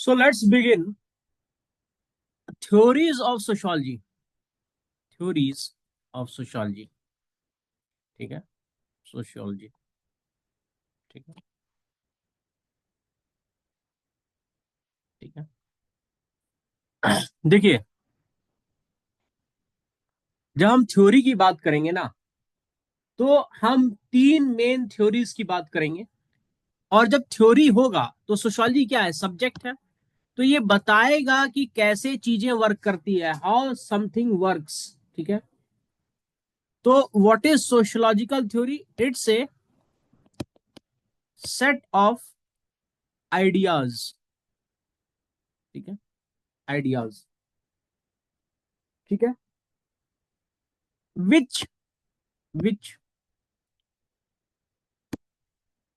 So let's begin. Theories of sociology. Theories of sociology. ठीक है, sociology. ठीक है, ठीक है. देखिए, जब हम थ्योरी की बात करेंगे ना, तो हम तीन मेन थ्योरीज की बात करेंगे. और जब थ्योरी होगा तो सोशियोलॉजी क्या है? सब्जेक्ट है. तो ये बताएगा कि कैसे चीजें वर्क करती है, हाउ समथिंग वर्क्स. ठीक है. तो what is sociological theory? It's a set of ideas. ठीक है, आइडियाज. ठीक है. विच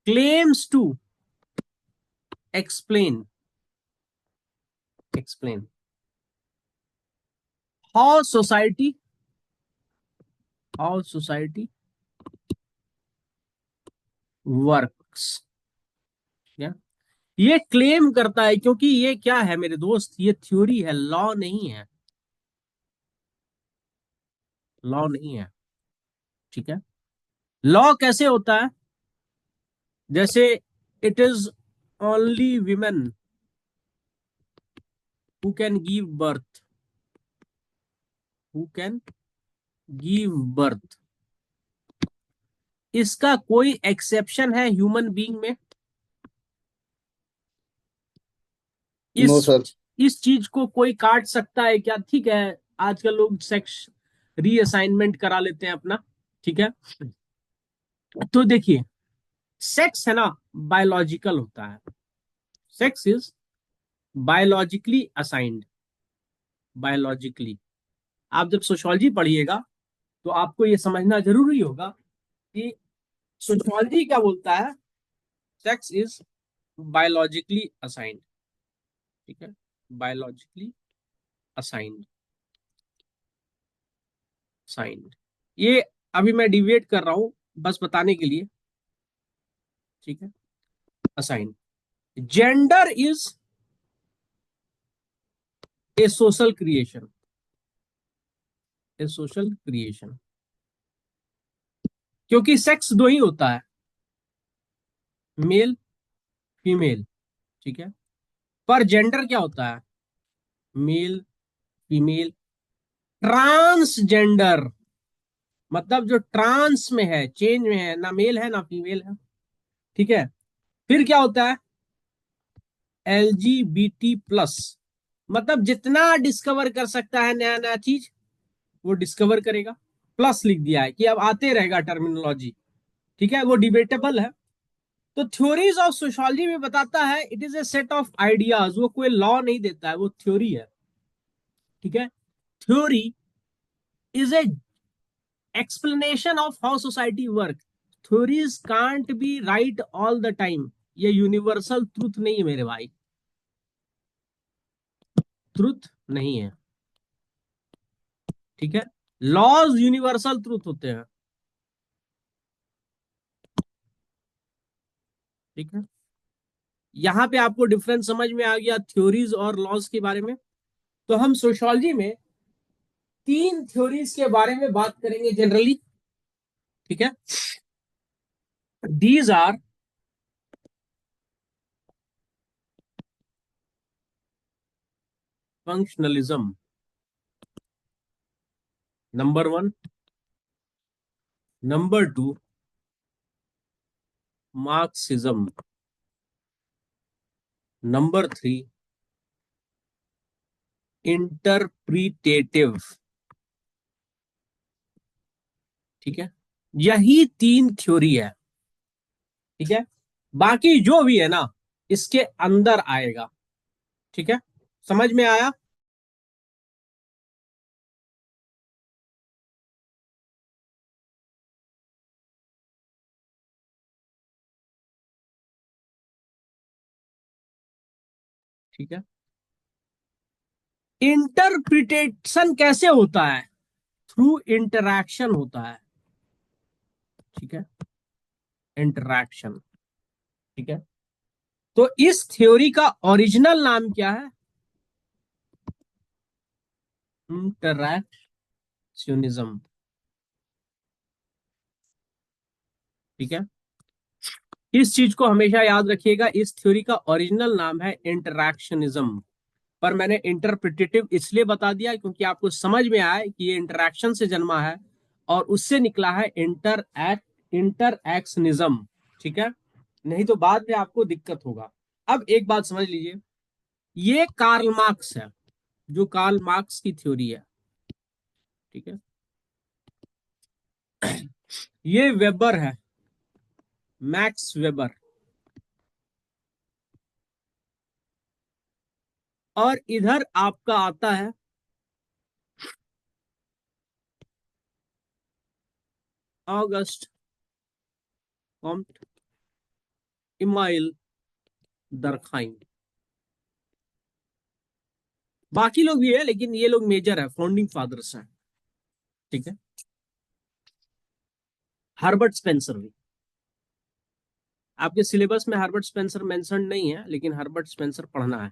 claims to explain how society works. या ये क्लेम करता है, क्योंकि ये क्या है मेरे दोस्त? ये थ्योरी है, लॉ नहीं है. लॉ नहीं है. ठीक है. लॉ कैसे होता है? जैसे it is only women who can give birth. Who can give birth. इसका कोई एक्सेप्शन है ह्यूमन बीइंग में? नो इस सर। इस चीज को कोई काट सकता है क्या? ठीक है, आजकल लोग सेक्स रीअसाइनमेंट करा लेते हैं अपना. ठीक है. तो देखिए, सेक्स है ना, बायोलॉजिकल होता है. Sex is biologically assigned. Biologically. आप जब सोशियोलॉजी पढ़िएगा तो आपको यह समझना जरूरी होगा कि सोशियोलॉजी क्या बोलता है. Sex is biologically assigned. ठीक है, बायोलॉजिकली असाइंड. साइंड. ये अभी मैं डिविएट कर रहा हूं बस बताने के लिए. ठीक है. Assigned. Gender is a social creation. A social creation. क्योंकि सेक्स दो ही होता है, मेल फीमेल. ठीक है. पर जेंडर क्या होता है? Male female. ट्रांसजेंडर मतलब जो ट्रांस में है, चेंज में है, ना मेल है ना फीमेल है. ठीक है. फिर क्या होता है? LGBT+ मतलब जितना डिस्कवर कर सकता है नया नया चीज, वो डिस्कवर करेगा. प्लस लिख दिया है कि अब आते रहेगा टर्मिनोलॉजी. ठीक है, वो डिबेटेबल है. तो थ्योरीज ऑफ सोशियोलॉजी में बताता है it is A set of ideas. वो कोई लॉ नहीं देता है, वो थ्योरी है. ठीक है. Theory is a explanation of how society work. Theories can't be right all the time. ये यूनिवर्सल ट्रूथ नहीं है मेरे भाई. ट्रूथ नहीं है. ठीक है. लॉज यूनिवर्सल ट्रूथ होते हैं. ठीक है. यहां पे आपको डिफरेंस समझ में आ गया थ्योरीज और लॉज के बारे में. तो हम सोशियोलॉजी में तीन थ्योरीज के बारे में बात करेंगे जनरली. ठीक है. These are functionalism number one. Number two, Marxism. Number three, interpretative. ठीक है. यही तीन थ्योरी है. ठीक है. बाकी जो भी है ना, इसके अंदर आएगा. ठीक है. समझ में आया? ठीक है. इंटरप्रिटेशन कैसे होता है? थ्रू इंटरैक्शन होता है. ठीक है. इंटरैक्शन. ठीक है. तो इस थ्योरी का ओरिजिनल नाम क्या है? इंटरैक्शनिज्म। ठीक है, इस चीज को हमेशा याद रखिएगा, इस थ्योरी का ओरिजिनल नाम है इंटरैक्शनिज्म। पर मैंने इंटरप्रिटेटिव इसलिए बता दिया क्योंकि आपको समझ में आए कि ये इंटरैक्शन से जन्मा है और उससे निकला है इंटरएक्शनिज्म। ठीक है, नहीं तो बाद में आपको दिक्कत होगा। अब एक बात समझ लीजिए, ये कार्ल मार्क्स है, जो कार्ल मार्क्स की थ्योरी है। ठीक है, ये वेबर है, मैक्स वेबर। और इधर आपका आता है ऑगस्ट कॉम्ट इमाइल दरखाइन। बाकी लोग भी है लेकिन ये लोग मेजर है, फाउंडिंग फादर्स हैं। ठीक है, हर्बर्ट स्पेंसर भी आपके सिलेबस में, हर्बर्ट स्पेंसर मेंशन नहीं है लेकिन हर्बर्ट स्पेंसर पढ़ना है।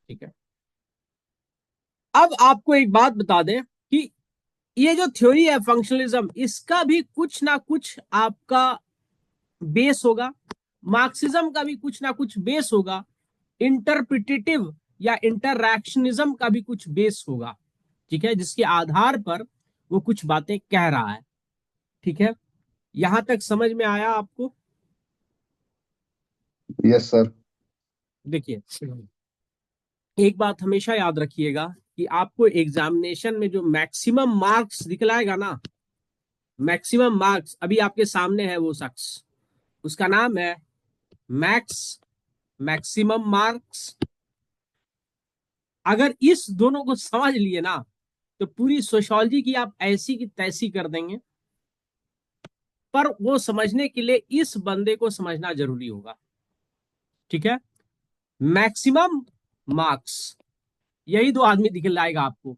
ठीक है, अब आपको एक बात बता दें कि ये जो थ्योरी है फंक्शनलिज्म, इसका भी कुछ ना कुछ आपका बेस होगा, मार्क्सिज्म का भी कुछ ना कुछ बेस होगा, इंटरप्रिटेटिव या इंटरैक्शनिज्म का भी कुछ बेस होगा। ठीक है, जिसके आधार पर वो कुछ बातें कह रहा है। ठीक है, यहां तक समझ में आया आपको? Yes sir. देखिए, एक बात हमेशा याद रखिएगा कि आपको एग्जामिनेशन में जो मैक्सिमम मार्क्स दिखलाएगा ना, मैक्सिमम मार्क्स, अभी आपके सामने है वो शख्स, उसका नाम है मैक्स, मैक्सिमम मार्क्स। अगर इस दोनों को समझ लिए ना, तो पूरी सोशियोलॉजी की आप ऐसी की तैसी कर देंगे। पर वो समझने के लिए इस बंदे को समझना जरूरी होगा। ठीक है, मैक्सिमम मार्क्स, यही दो आदमी दिखलाएगा आपको।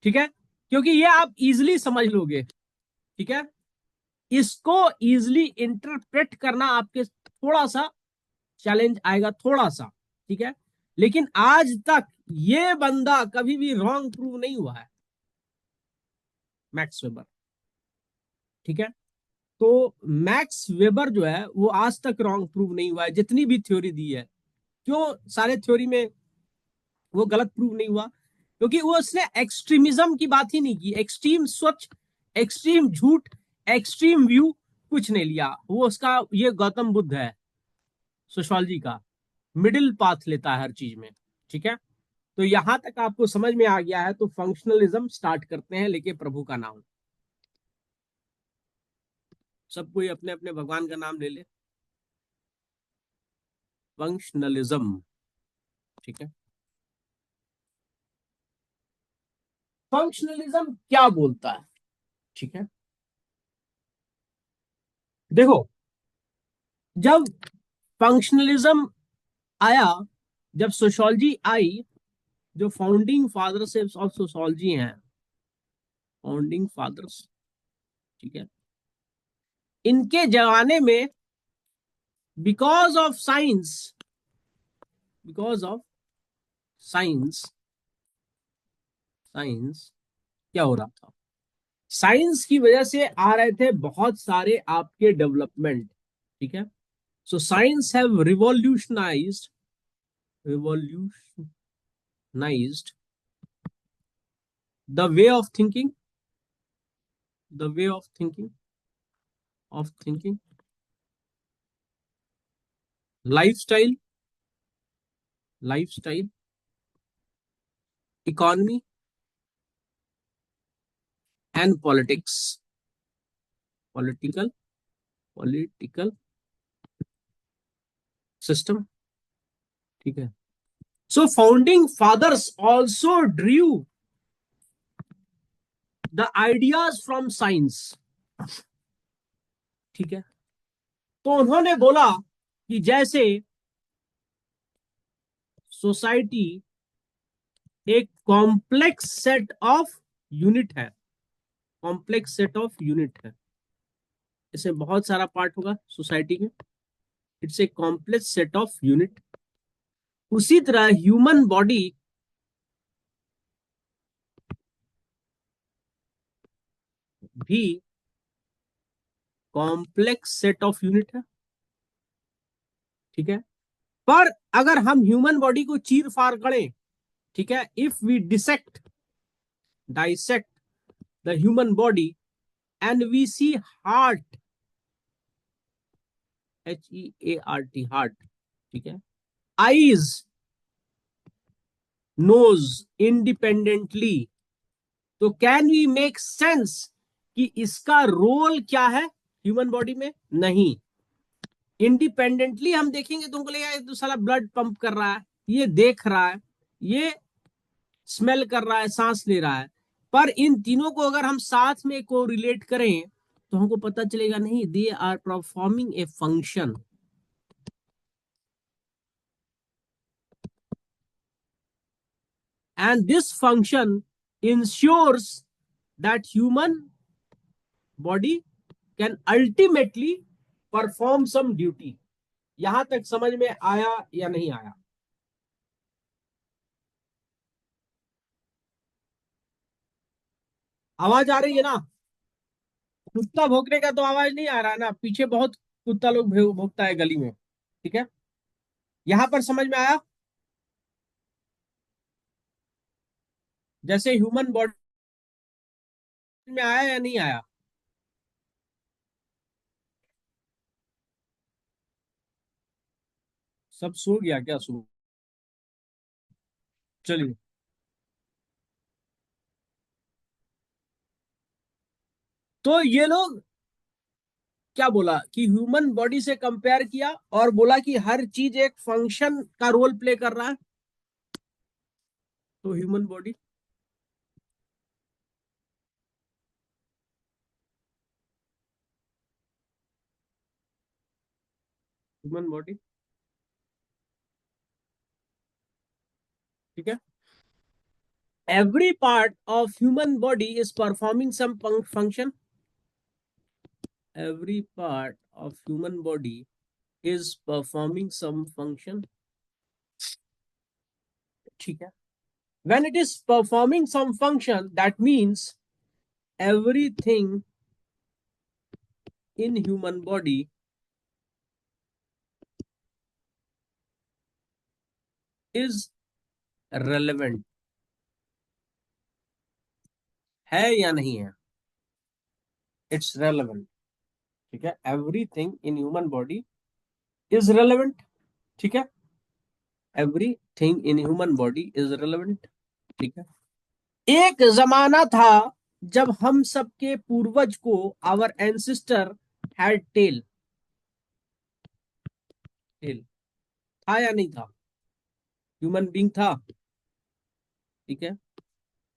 ठीक है, क्योंकि ये आप इजिली समझ लोगे। ठीक है, इसको इजिली इंटरप्रेट करना आपके थोड़ा सा चैलेंज आएगा, थोड़ा सा। ठीक है, लेकिन आज तक ये बंदा कभी भी रॉन्ग प्रूव नहीं हुआ है, मैक्स वेबर। ठीक है, तो मैक्स वेबर जो है वो आज तक रॉन्ग प्रूव नहीं हुआ है, जितनी भी थ्योरी दी है। क्यों सारे थ्योरी में वो गलत प्रूव नहीं हुआ? क्योंकि वो उसने एक्सट्रीमिज्म की बात ही नहीं की, एक्सट्रीम स्वच्छ, एक्सट्रीम झूठ, एक्सट्रीम व्यू कुछ नहीं लिया वो। उसका ये गौतम बुद्ध है सोशोलॉजी का, मिडिल पाथ लेता है हर चीज में। ठीक है, तो यहां तक आपको समझ में आ गया है, तो फंक्शनलिज्म स्टार्ट करते हैं लेके प्रभु का नाम। सब कोई अपने अपने भगवान का नाम ले ले। फंक्शनलिज्म। ठीक है, फंक्शनलिज्म क्या बोलता है? ठीक है, देखो, जब फंक्शनलिज्म आया, जब सोशोलॉजी आई, जो फाउंडिंग फादर्स ऑफ सोशोलॉजी हैं, फाउंडिंग फादर्स, ठीक है, इनके जमाने में because of science, because of science, science क्या हो रहा था? साइंस की वजह से आ रहे थे बहुत सारे आपके डेवलपमेंट। ठीक है, so science have revolutionized, revolutionized the way of thinking, the way of thinking, of thinking, lifestyle, lifestyle, economy and politics, political, political system. ठीक है, so founding fathers also drew the ideas from science. ठीक है, तो उन्होंने बोला कि जैसे society एक कॉम्प्लेक्स सेट ऑफ यूनिट है, कॉम्प्लेक्स सेट ऑफ यूनिट है, इसमें बहुत सारा पार्ट होगा सोसाइटी में। It's a complex set of unit. उसी तरह ह्यूमन बॉडी भी कॉम्प्लेक्स सेट ऑफ यूनिट है, ठीक है। पर अगर हम ह्यूमन बॉडी को चीर फाड़ करें, ठीक है, if we dissect dissect the human body and we see heart, HEART, heart, ठीक है, आईज, नोज इंडिपेंडेंटली, तो कैन वी मेक सेंस कि इसका रोल क्या है ह्यूमन बॉडी में? नहीं। इंडिपेंडेंटली हम देखेंगे तो हमको लगेगा तो साला ब्लड पंप कर रहा है, ये देख रहा है, ये स्मेल कर रहा है, सांस ले रहा है। पर इन तीनों को अगर हम साथ में को रिलेट करें तो हमको पता चलेगा नहीं, they are performing a function. And this function ensures that human body can ultimately perform some duty. यहां तक समझ में आया या नहीं आया? आवाज आ रही है ना? कुत्ता भौंकने का तो आवाज नहीं आ रहा है ना? पीछे बहुत कुत्ता लोग भौंकता है गली में, ठीक है। यहां पर समझ में आया? जैसे ह्यूमन बॉडी में आया या नहीं आया? सब सो गया क्या सुबह? चलिए। तो ये लोग क्या बोला कि ह्यूमन बॉडी से कंपेयर किया और बोला कि हर चीज एक फंक्शन का रोल प्ले कर रहा है। तो ह्यूमन बॉडी, ह्यूमन बॉडी, ठीक है, every part of human body is performing some function. Every part of human body is performing some function, ठीक है। When it is performing some function, that means everything in human body is relevant, है या नहीं है? It's relevant, ठीक है। Everything in human body is relevant, ठीक है। Everything in human body is relevant, ठीक है। एक जमाना था जब हम सबके पूर्वज को, our ancestor had tail, tail था या नहीं था? ह्यूमन बींग था, ठीक है।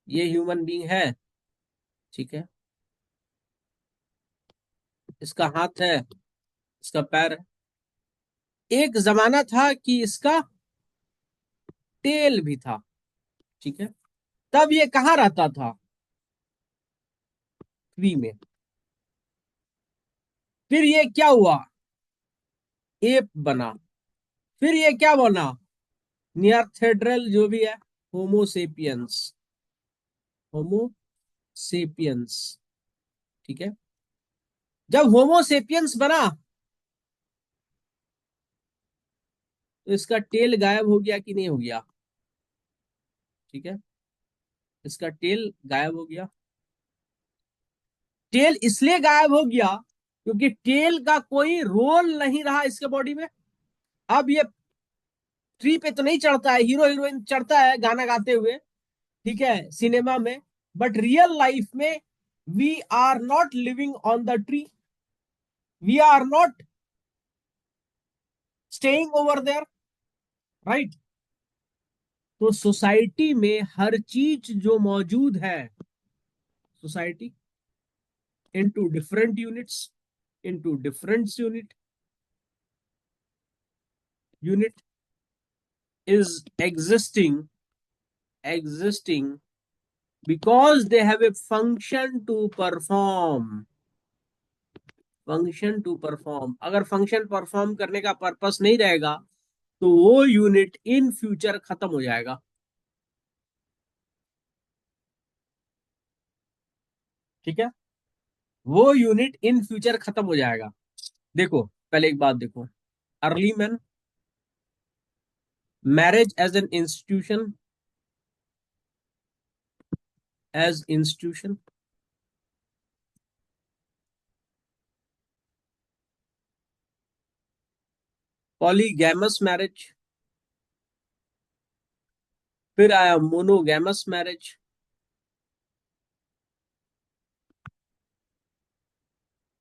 ये ह्यूमन बींग है, ठीक है। इसका हाथ है, इसका पैर है। एक जमाना था कि इसका टेल भी था, ठीक है। तब ये कहाँ रहता था? ट्री में। फिर ये क्या हुआ? एप बना। फिर ये क्या बना? नियरथेड्रल जो भी है, होमोसेपियंस, होमोसेपियंस, ठीक है। जब होमोसेपियंस बना तो इसका टेल गायब हो गया कि नहीं हो गया? ठीक है, इसका टेल गायब हो गया। टेल इसलिए गायब हो गया क्योंकि टेल का कोई रोल नहीं रहा इसके बॉडी में। अब ये ट्री पे तो नहीं चढ़ता है, हीरो हीरोइन चढ़ता है गाना गाते हुए, ठीक है, सिनेमा में। बट रियल लाइफ में we are not living on the tree, we are not staying over there, right. तो सोसाइटी में हर चीज जो मौजूद है, society into different units, into different unit is existing because they have a function to perform, function to perform, अगर function perform करने का पर्पस नहीं रहेगा तो वो यूनिट इन फ्यूचर खत्म हो जाएगा। ठीक है, वो यूनिट इन फ्यूचर खत्म हो जाएगा। देखो पहले एक बात देखो, early man, marriage as an institution, as institution, polygamous marriage, फिर आया मोनोगैमस मैरिज,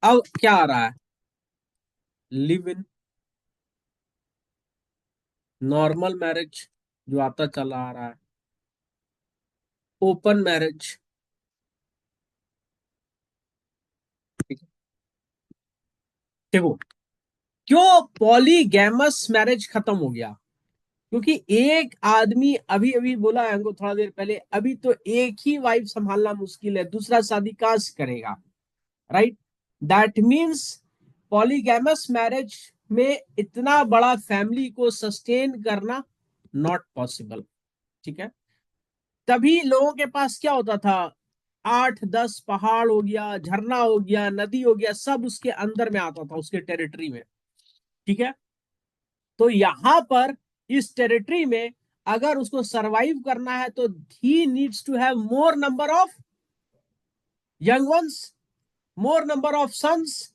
अब क्या आ रहा है, लिव इन, नॉर्मल मैरिज जो आता चला आ रहा है, ओपन मैरिज। देखो क्यों पॉलीगैमस मैरिज खत्म हो गया, क्योंकि एक आदमी अभी अभी बोला है हमको थोड़ा देर पहले, अभी तो एक ही वाइफ संभालना मुश्किल है, दूसरा शादी कहां से करेगा, right. That means polygamous marriage में इतना बड़ा फैमिली को सस्टेन करना नॉट पॉसिबल। ठीक है, तभी लोगों के पास क्या होता था, 8-10 पहाड़ हो गया, झरना हो गया, नदी हो गया, सब उसके अंदर में आता था, उसके टेरिटरी में। ठीक है, तो यहां पर इस टेरिटरी में अगर उसको सरवाइव करना है तो he needs to have more number of young ones, more number of sons,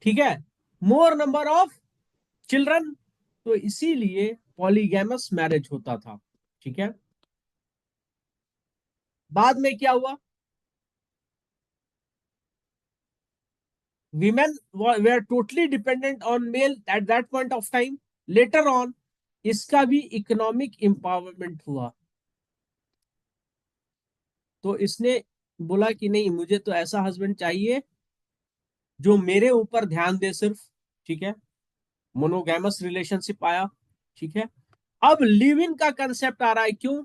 ठीक है, मोर नंबर ऑफ चिल्ड्रन। तो इसीलिए पॉलीगैमस मैरिज होता था। ठीक है, बाद में क्या हुआ, women were totally dependent on male at that point of time. Later on इसका भी इकोनॉमिक एम्पावरमेंट हुआ, तो इसने बोला कि नहीं मुझे तो ऐसा हस्बैंड चाहिए जो मेरे ऊपर ध्यान दे सिर्फ। ठीक है, मोनोगैमस रिलेशनशिप आया। ठीक है, अब लिव इन का कंसेप्ट आ रहा है, क्यों,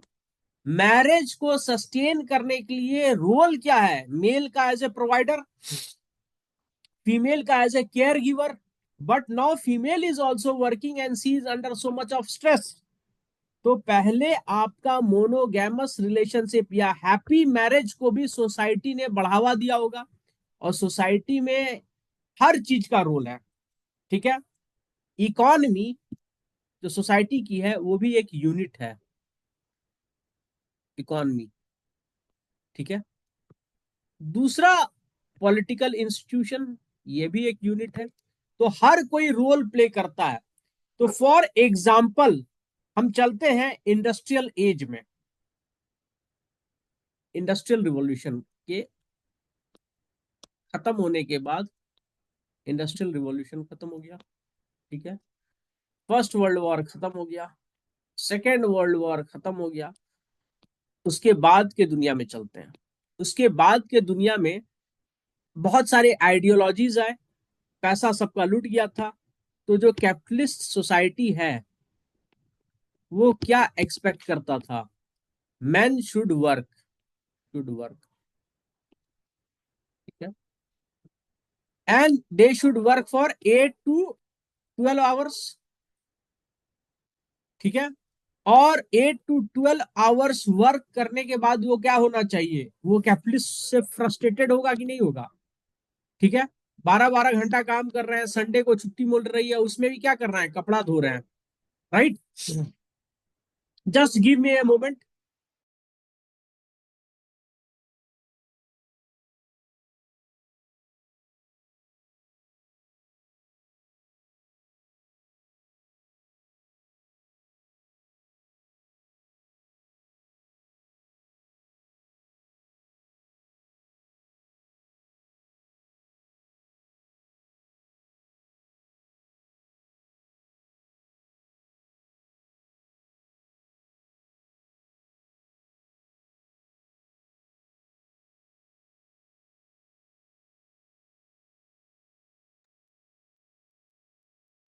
मैरिज को सस्टेन करने के लिए रोल क्या है, मेल का एज ए प्रोवाइडर, फीमेल का as a care giver, but now female is also working and she is under so much of stress. तो पहले आपका मोनोगैमस रिलेशनशिप या हैप्पी मैरिज को भी सोसाइटी ने बढ़ावा दिया होगा, और सोसाइटी में हर चीज का रोल है। ठीक है, इकोनॉमी जो सोसाइटी की है वो भी एक यूनिट है, इकोनॉमी। ठीक है, दूसरा पॉलिटिकल इंस्टीट्यूशन, ये भी एक यूनिट है। तो हर कोई रोल प्ले करता है। तो फॉर एग्जाम्पल हम चलते हैं इंडस्ट्रियल एज में, इंडस्ट्रियल रिवॉल्यूशन के खत्म होने के बाद, इंडस्ट्रियल रिवॉल्यूशन खत्म हो गया। ठीक है, फर्स्ट वर्ल्ड वॉर खत्म हो गया, सेकेंड वर्ल्ड वॉर खत्म हो गया, उसके बाद के दुनिया में चलते हैं। उसके बाद के दुनिया में बहुत सारे आइडियोलॉजीज आए, पैसा सबका लूट गया था। तो जो कैपिटलिस्ट सोसाइटी है वो क्या एक्सपेक्ट करता था, man should work, should work, ठीक है, and they should work for 8 to 12 hours. ठीक है, और 8 to 12 आवर्स वर्क करने के बाद वो क्या होना चाहिए, वो कैपिटलिस्ट से फ्रस्ट्रेटेड होगा कि नहीं होगा। ठीक है, 12-12 घंटा काम कर रहे हैं, संडे को छुट्टी मिल रही है, उसमें भी क्या कर रहे हैं, कपड़ा धो रहे हैं, right. Just give me a moment.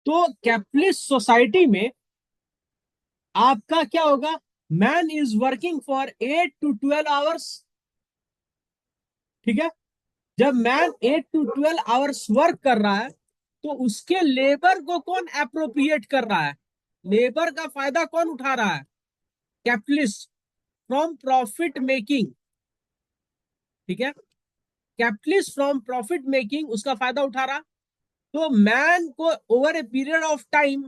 तो कैपिटलिस्ट सोसाइटी में आपका क्या होगा, man is working for 8 to 12 hours. ठीक है, जब मैन 8 to 12 आवर्स वर्क कर रहा है तो उसके लेबर को कौन अप्रोप्रिएट कर रहा है, लेबर का फायदा कौन उठा रहा है, कैपिटलिस्ट, फ्रॉम प्रॉफिट मेकिंग। ठीक है, कैपिटलिस्ट फ्रॉम प्रॉफिट मेकिंग उसका फायदा उठा रहा। तो मैन को over a period of time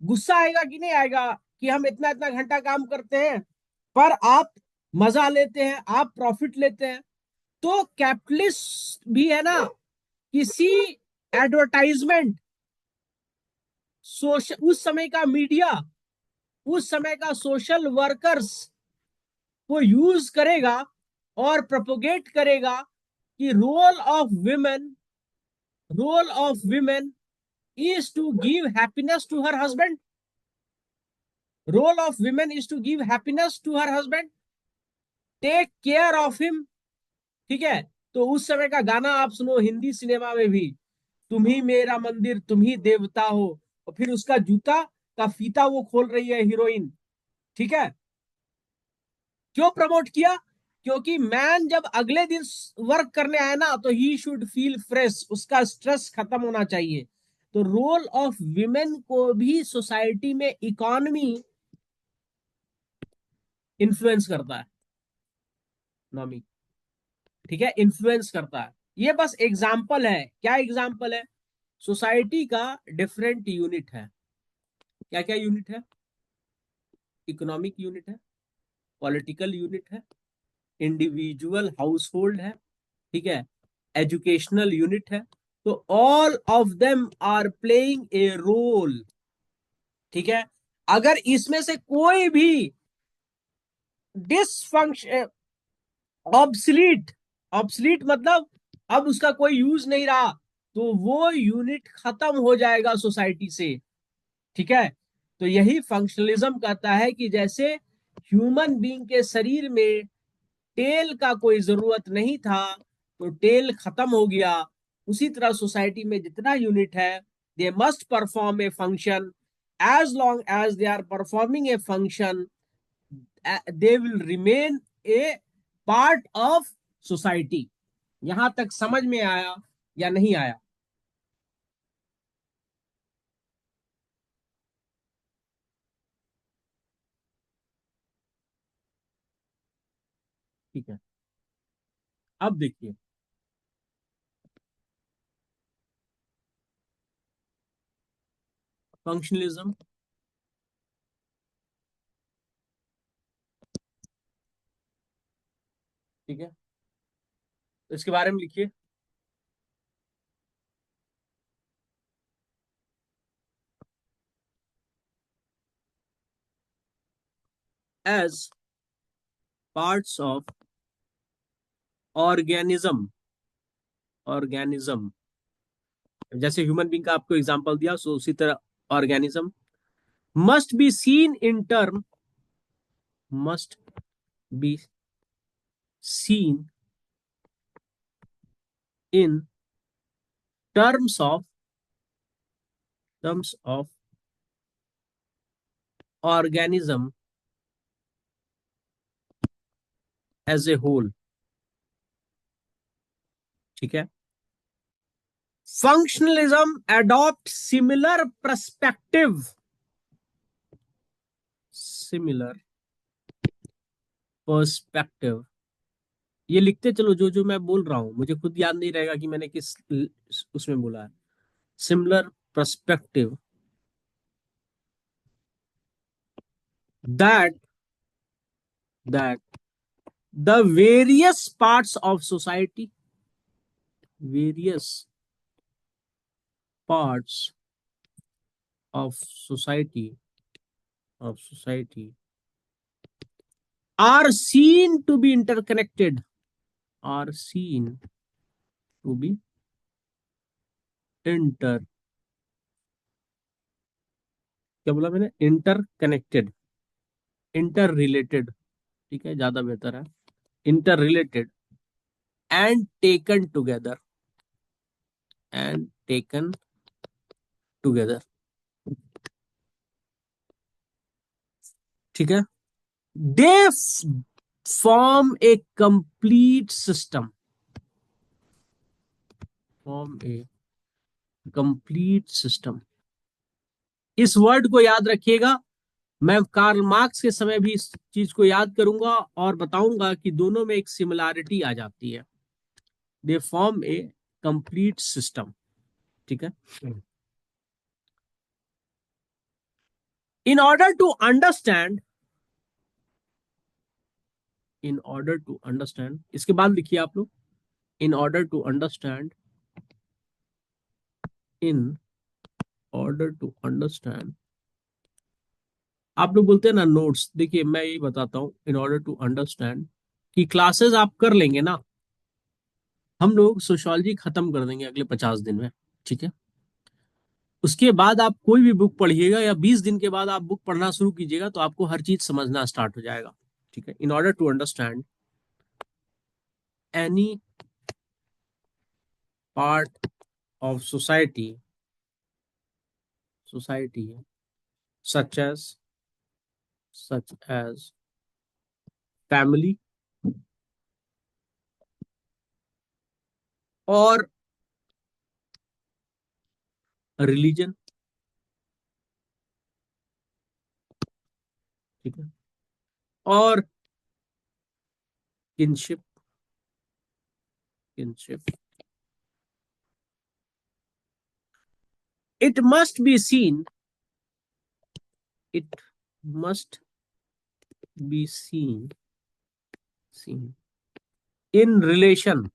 गुस्सा आएगा कि नहीं आएगा कि हम इतना इतना घंटा काम करते हैं पर आप मजा लेते हैं, आप प्रॉफिट लेते हैं। तो कैपिटलिस्ट भी है ना, किसी एडवर्टाइजमेंट, सोशल, उस समय का मीडिया, उस समय का सोशल वर्कर्स को यूज करेगा और प्रोपोगेट करेगा कि role of women is to give happiness to her husband. Role of women is to give happiness to her husband, take care of him। ठीक है, तो उस समय का गाना आप सुनो हिंदी सिनेमा में भी, तुम ही मेरा मंदिर तुम ही देवता हो, और फिर उसका जूता का फीता वो खोल रही है हीरोइन। ठीक है, क्यों प्रमोट किया, क्योंकि मैन जब अगले दिन वर्क करने आए ना तो ही शुड फील फ्रेश, उसका स्ट्रेस खत्म होना चाहिए। तो रोल ऑफ विमेन को भी सोसाइटी में इकोनॉमी इन्फ्लुएंस करता है, नॉमी। ठीक है, इन्फ्लुएंस करता है। ये बस एग्जाम्पल है, क्या एग्जाम्पल है, सोसाइटी का डिफरेंट यूनिट है। क्या क्या यूनिट है, इकोनॉमिक यूनिट है, पॉलिटिकल यूनिट है, इंडिविजुअल हाउस होल्ड है, ठीक है, एजुकेशनल यूनिट है। तो all of them are playing a role. ठीक है, अगर इसमें से कोई भी डिसफंक्शन, ऑब्सलीट, ऑब्सलीट मतलब अब उसका कोई यूज नहीं रहा, तो वो यूनिट खत्म हो जाएगा सोसाइटी से। ठीक है, तो यही फंक्शनलिज्म कहता है कि जैसे ह्यूमन बीइंग के शरीर में टेल का कोई जरूरत नहीं था तो टेल खत्म हो गया, उसी तरह सोसाइटी में जितना यूनिट है they must perform a function. As long as they are performing a function they will remain a part of society. यहां तक समझ में आया या नहीं आया? ठीक है, अब देखिए फंक्शनलिज्म। ठीक है, तो इसके बारे में लिखिए। As parts of organism, organism, जैसे ह्यूमन बींग का आपको एग्जांपल दिया सो उसी तरह organism must be seen in term, must be seen in terms of organism as a whole. ठीक है, फंक्शनलिज्म अडॉप्ट सिमिलर पर्सपेक्टिव। ये लिखते चलो, जो जो मैं बोल रहा हूं मुझे खुद याद नहीं रहेगा कि मैंने किस उसमें बोला है। Similar perspective that that the various parts of society, various parts of society are seen to be interconnected, are seen to be inter, क्या बोला मैंने, इंटरकनेक्टेड, इंटर रिलेटेड। ठीक है, ज्यादा बेहतर है, inter related and taken together, and taken together. ठीक है, they form a complete system, form a complete system. इस वर्ड को याद रखिएगा। मैं कार्ल मार्क्स के समय भी इस चीज को याद करूंगा और बताऊंगा कि दोनों में एक सिमिलैरिटी आ जाती है। They form a complete system. ठीक है। In order to understand, in order to understand, इसके बाद लिखिए आप लोग, in order to understand, in order to understand. आप लोग बोलते हैं ना नोट्स, देखिए मैं यही बताता हूं, इन ऑर्डर टू अंडरस्टैंड कि क्लासेस आप कर लेंगे ना, हम लोग सोशियोलॉजी खत्म कर देंगे अगले 50 दिन में। ठीक है। उसके बाद आप कोई भी बुक पढ़िएगा या 20 दिन के बाद आप बुक पढ़ना शुरू कीजिएगा तो आपको हर चीज समझना स्टार्ट हो जाएगा। ठीक है। In order to understand any part of society, society such as, such as family और रिलीजन। ठीक है। और kinship, kinship. It must be seen, it must be seen in relation,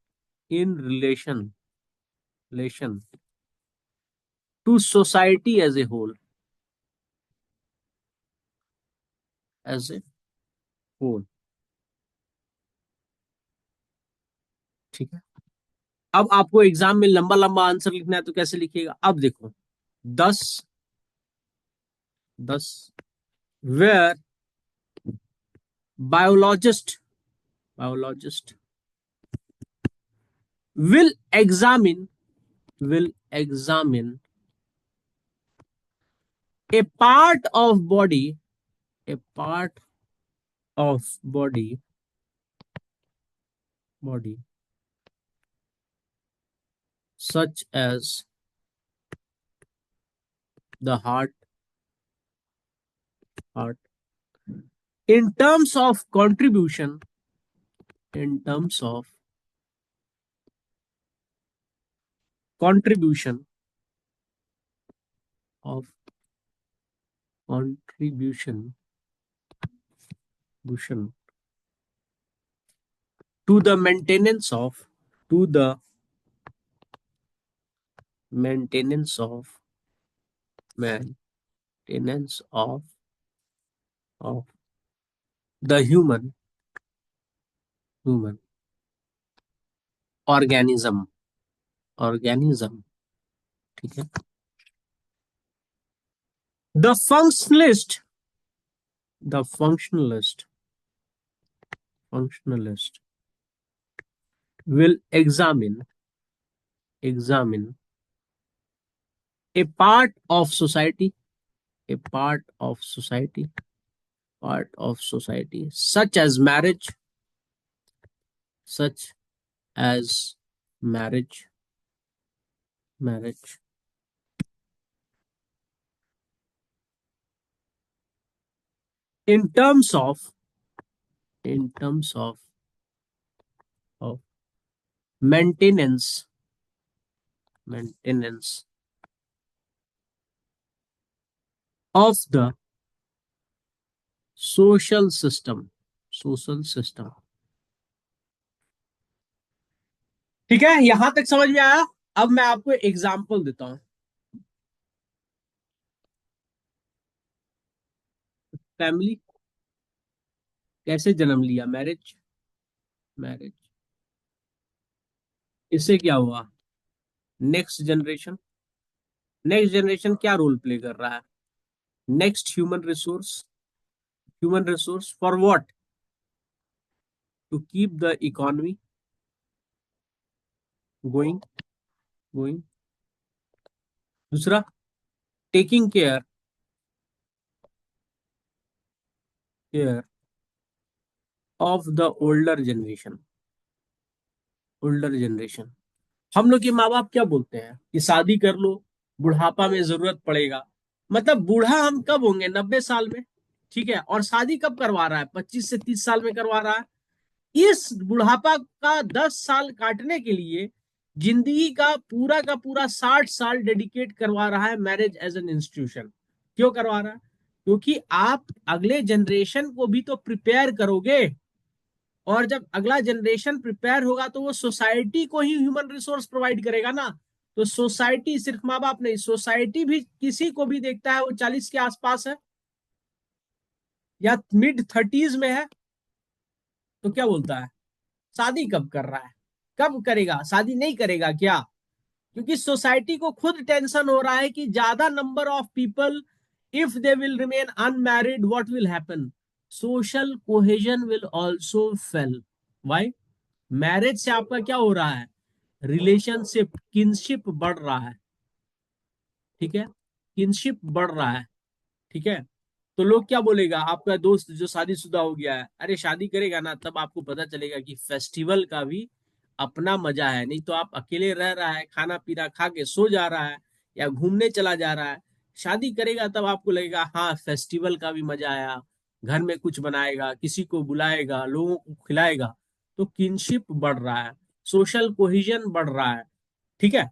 in relation to society as a whole, as a whole। ठीक है। अब आपको exam में लंबा लंबा आंसर लिखना है तो कैसे लिखिएगा, अब देखो, 10 10 where biologist, biologist will examine, will examine a part of body, a part of body such as the heart in terms of contribution, in terms of contribution of contribution contribution to the maintenance of, to the maintenance of maintenance of the human organism, organism। ठीक है। the functionalist, the functionalist will examine a part of society, a part of society such as marriage, such as marriage, marriage in terms of, in terms of maintenance, maintenance of the social system, social system। ठीक है, यहां तक समझ में आया। अब मैं आपको एग्जांपल देता हूं। फैमिली कैसे जन्म लिया, मैरिज, मैरिज, इससे क्या हुआ, नेक्स्ट जनरेशन, नेक्स्ट जनरेशन क्या रोल प्ले कर रहा है, next human resource, human resource for what, to keep the economy going, going. दूसरा, taking care, care of the older generation, older generation. हम लोग के माँ बाप क्या बोलते हैं कि शादी कर लो, बुढ़ापा में जरूरत पड़ेगा। मतलब बूढ़ा हम कब होंगे? 90 साल में। ठीक है, और शादी कब करवा रहा है? 25 से 30 साल में करवा रहा है। इस बुढ़ापा का 10 साल काटने के लिए जिंदगी का पूरा 60 साल डेडिकेट करवा रहा है मैरिज एज एन इंस्टीट्यूशन। क्यों करवा रहा है? क्योंकि आप अगले जनरेशन को भी तो प्रिपेयर करोगे, और जब अगला जनरेशन प्रिपेयर होगा तो वो सोसाइटी को ही ह्यूमन रिसोर्स प्रोवाइड करेगा ना। तो सोसाइटी सिर्फ माँ बाप नहीं, सोसाइटी भी किसी को भी देखता है वो 40 के आसपास है या मिड 30s में है, तो क्या बोलता है? शादी कब कर रहा है? कब करेगा? शादी नहीं करेगा क्या? क्योंकि सोसाइटी को खुद टेंशन हो रहा है कि ज्यादा number of people, if they will remain unmarried, what will happen? Social cohesion will also fail. Why? Marriage से आपका क्या हो रहा है? रिलेशनशिप, किनशिप बढ़ रहा है। ठीक है, किनशिप बढ़ रहा है। ठीक है, तो लोग क्या बोलेगा? आपका दोस्त जो शादीशुदा हो गया है, अरे शादी करेगा ना तब आपको पता चलेगा कि फेस्टिवल का भी अपना मजा है। नहीं तो आप अकेले रह रहा है, खाना पीना खा के सो जा रहा है या घूमने चला जा रहा है। शादी करेगा तब आपको लगेगा हाँ फेस्टिवल का भी मजा आया, घर में कुछ बनाएगा, किसी को बुलाएगा, लोगों को खिलाएगा। तो किनशिप बढ़ रहा है, सोशल कोहिजन बढ़ रहा है। ठीक है,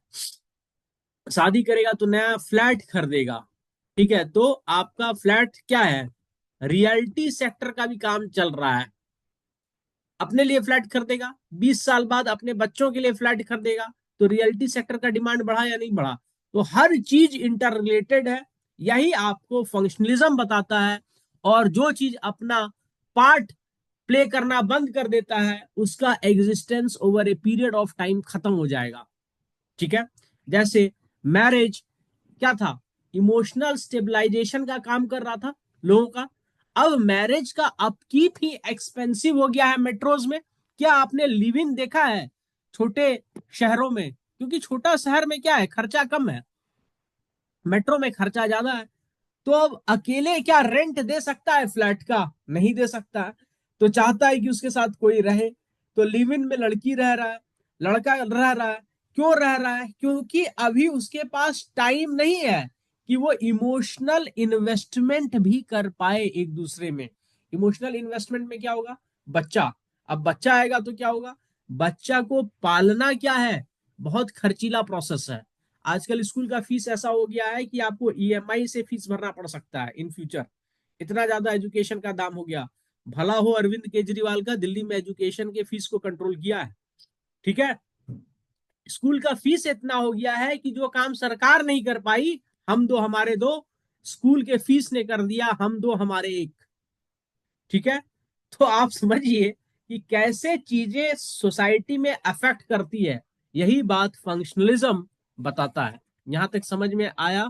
शादी करेगा तो नया फ्लैट खरीदेगा। ठीक है, तो आपका फ्लैट क्या है? रियल्टी सेक्टर का भी काम चल रहा है। अपने लिए फ्लैट खरीदेगा, 20 साल बाद अपने बच्चों के लिए फ्लैट खरीदेगा। तो रियल्टी सेक्टर का डिमांड बढ़ा या नहीं बढ़ा? तो हर चीज इंटर रिलेटेड है। यही आपको फंक्शनलिज्म बताता है। और जो चीज अपना पार्ट प्ले करना बंद कर देता है उसका existence over a period of time खत्म हो जाएगा। ठीक है, जैसे मैरिज क्या था? इमोशनल स्टेबलाइजेशन का काम कर रहा था लोगों का। अब मैरिज का अपकीप ही एक्सपेंसिव हो गया है मेट्रोज में। क्या आपने लिव इन देखा है छोटे शहरों में? क्योंकि छोटा शहर में क्या है, खर्चा कम है, मेट्रो में खर्चा ज्यादा है। तो अब अकेले क्या रेंट दे सकता है फ्लैट का? नहीं दे सकता है। तो चाहता है कि उसके साथ कोई रहे। तो लिव इन में लड़की रह रहा है, लड़का रह रहा है। क्यों रह रहा है? क्योंकि अभी उसके पास टाइम नहीं है कि वो इमोशनल इन्वेस्टमेंट भी कर पाए एक दूसरे में। इमोशनल इन्वेस्टमेंट में क्या होगा? बच्चा। अब बच्चा आएगा तो क्या होगा? बच्चा को पालना क्या है? बहुत खर्चीला प्रोसेस है। आजकल स्कूल का फीस ऐसा हो गया है कि आपको ईएमआई से फीस भरना पड़ सकता है इन फ्यूचर। इतना ज्यादा एजुकेशन का दाम हो गया। भला हो अरविंद केजरीवाल का, दिल्ली में एजुकेशन के फीस को कंट्रोल किया है। ठीक है, स्कूल का फीस इतना हो गया है कि जो काम सरकार नहीं कर पाई, हम दो हमारे दो, स्कूल के फीस ने कर दिया हम दो हमारे एक। ठीक है, तो आप समझिए कि कैसे चीजें सोसाइटी में अफेक्ट करती है। यही बात फंक्शनलिज्म बताता है। यहां तक समझ में आया?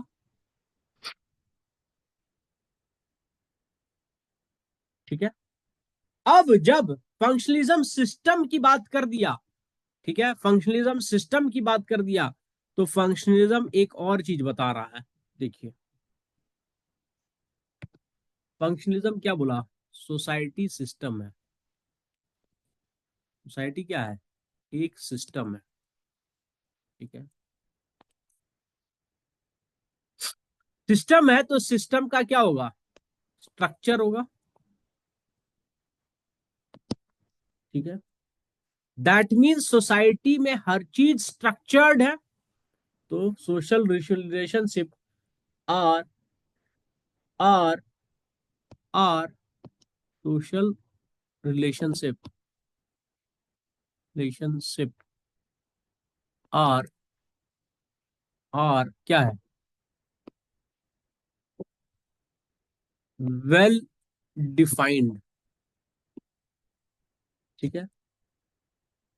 ठीक है, अब जब फंक्शनलिज्म सिस्टम की बात कर दिया, ठीक है, फंक्शनलिज्म सिस्टम की बात कर दिया, तो फंक्शनलिज्म एक और चीज बता रहा है। देखिए, फंक्शनलिज्म क्या बोला? सोसाइटी सिस्टम है। सोसाइटी क्या है? एक सिस्टम है। ठीक है, सिस्टम है तो सिस्टम का क्या होगा? स्ट्रक्चर होगा। ठीक है, दैट मीन्स सोसाइटी में हर चीज स्ट्रक्चर्ड है। तो social relationship are are are social relationship relationship are are क्या है? Well defined. ठीक है,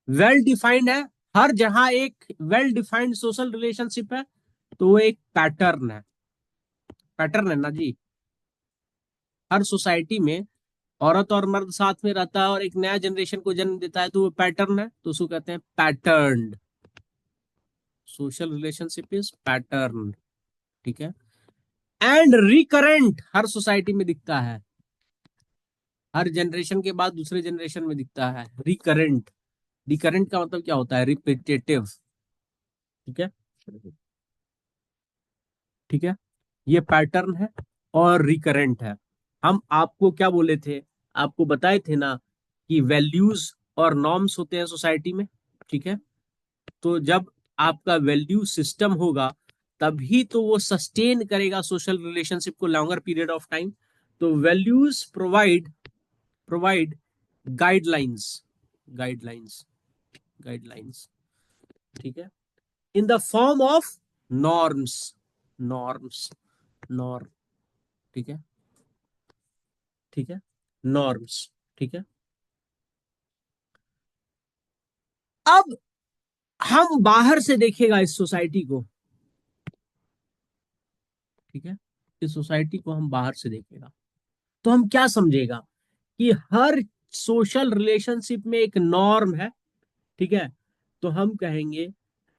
वेल डिफाइंड है। हर जहां एक वेल डिफाइंड सोशल रिलेशनशिप है तो वो एक पैटर्न है। पैटर्न है ना जी। हर सोसाइटी में औरत और मर्द साथ में रहता है और एक नया जनरेशन को जन्म देता है तो वो पैटर्न है, तो उसको कहते हैं pattern. Social relationship is pattern. ठीक है, एंड रिकरेंट हर सोसाइटी में दिखता है। हर जनरेशन के बाद दूसरे जनरेशन में दिखता है। रिकरेंट, रिकरेंट का मतलब क्या होता है? रिपीटेटिव। ठीक है, ठीक है, ये पैटर्न है और रिकरेंट है। हम आपको क्या बोले थे, आपको बताए थे ना कि वैल्यूज और नॉर्म्स होते हैं सोसाइटी में। ठीक है, तो जब आपका वैल्यू सिस्टम होगा तभी तो वो सस्टेन करेगा सोशल रिलेशनशिप को लॉन्गर पीरियड ऑफ टाइम। तो values provide provide guidelines, guidelines, guidelines, ठीक है, in the form of norms, norms, norm, ठीक है, ठीक है, नॉर्म्स, ठीक है। अब हम बाहर से देखेगा इस सोसाइटी को, ठीक है, इस सोसाइटी को हम बाहर से देखेगा तो हम क्या समझेगा कि हर सोशल रिलेशनशिप में एक नॉर्म है। ठीक है, तो हम कहेंगे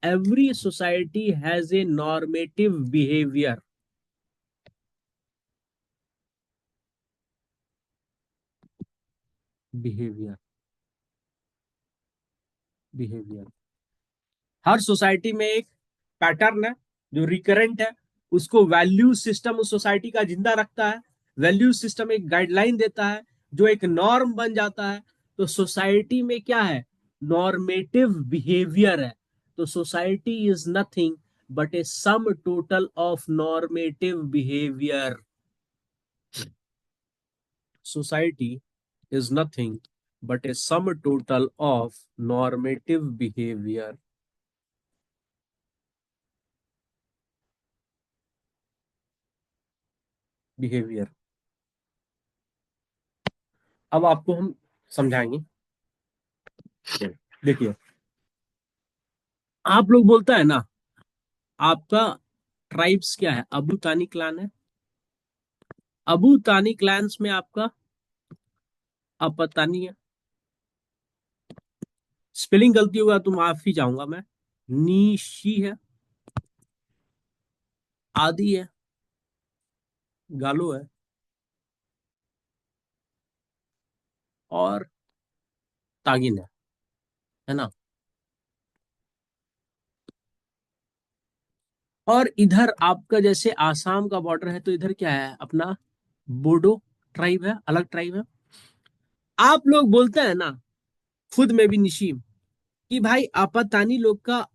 every society has a normative behaviour, behaviour, behaviour. Her society में एक पैटर्न है जो रिकरेंट है, उसको वैल्यू सिस्टम उस सोसाइटी का जिंदा रखता है। वैल्यू सिस्टम एक गाइडलाइन देता है जो एक नॉर्म बन जाता है। तो सोसाइटी में क्या है, नॉर्मेटिव बिहेवियर है। तो society is nothing but A sum total of normative behaviour. Society is nothing but a sum total of normative behavior, behavior। अब आपको हम समझाएंगे। देखिए, आप लोग बोलता है ना, आपका ट्राइब्स क्या है, अबू तानी क्लान है। अबू तानी क्लैंस में आपका अपतानी है। स्पेलिंग गलती होगा तो माफी चाहूंगा मैं। नीशी है, आदि है, गालो और तागिन है ना। और इधर आपका जैसे आसाम का बॉर्डर है तो इधर क्या है अपना, बोडो ट्राइब है, अलग ट्राइब है। आप लोग बोलते हैं ना, खुद में भी निशीम, कि भाई आपतानी लोग का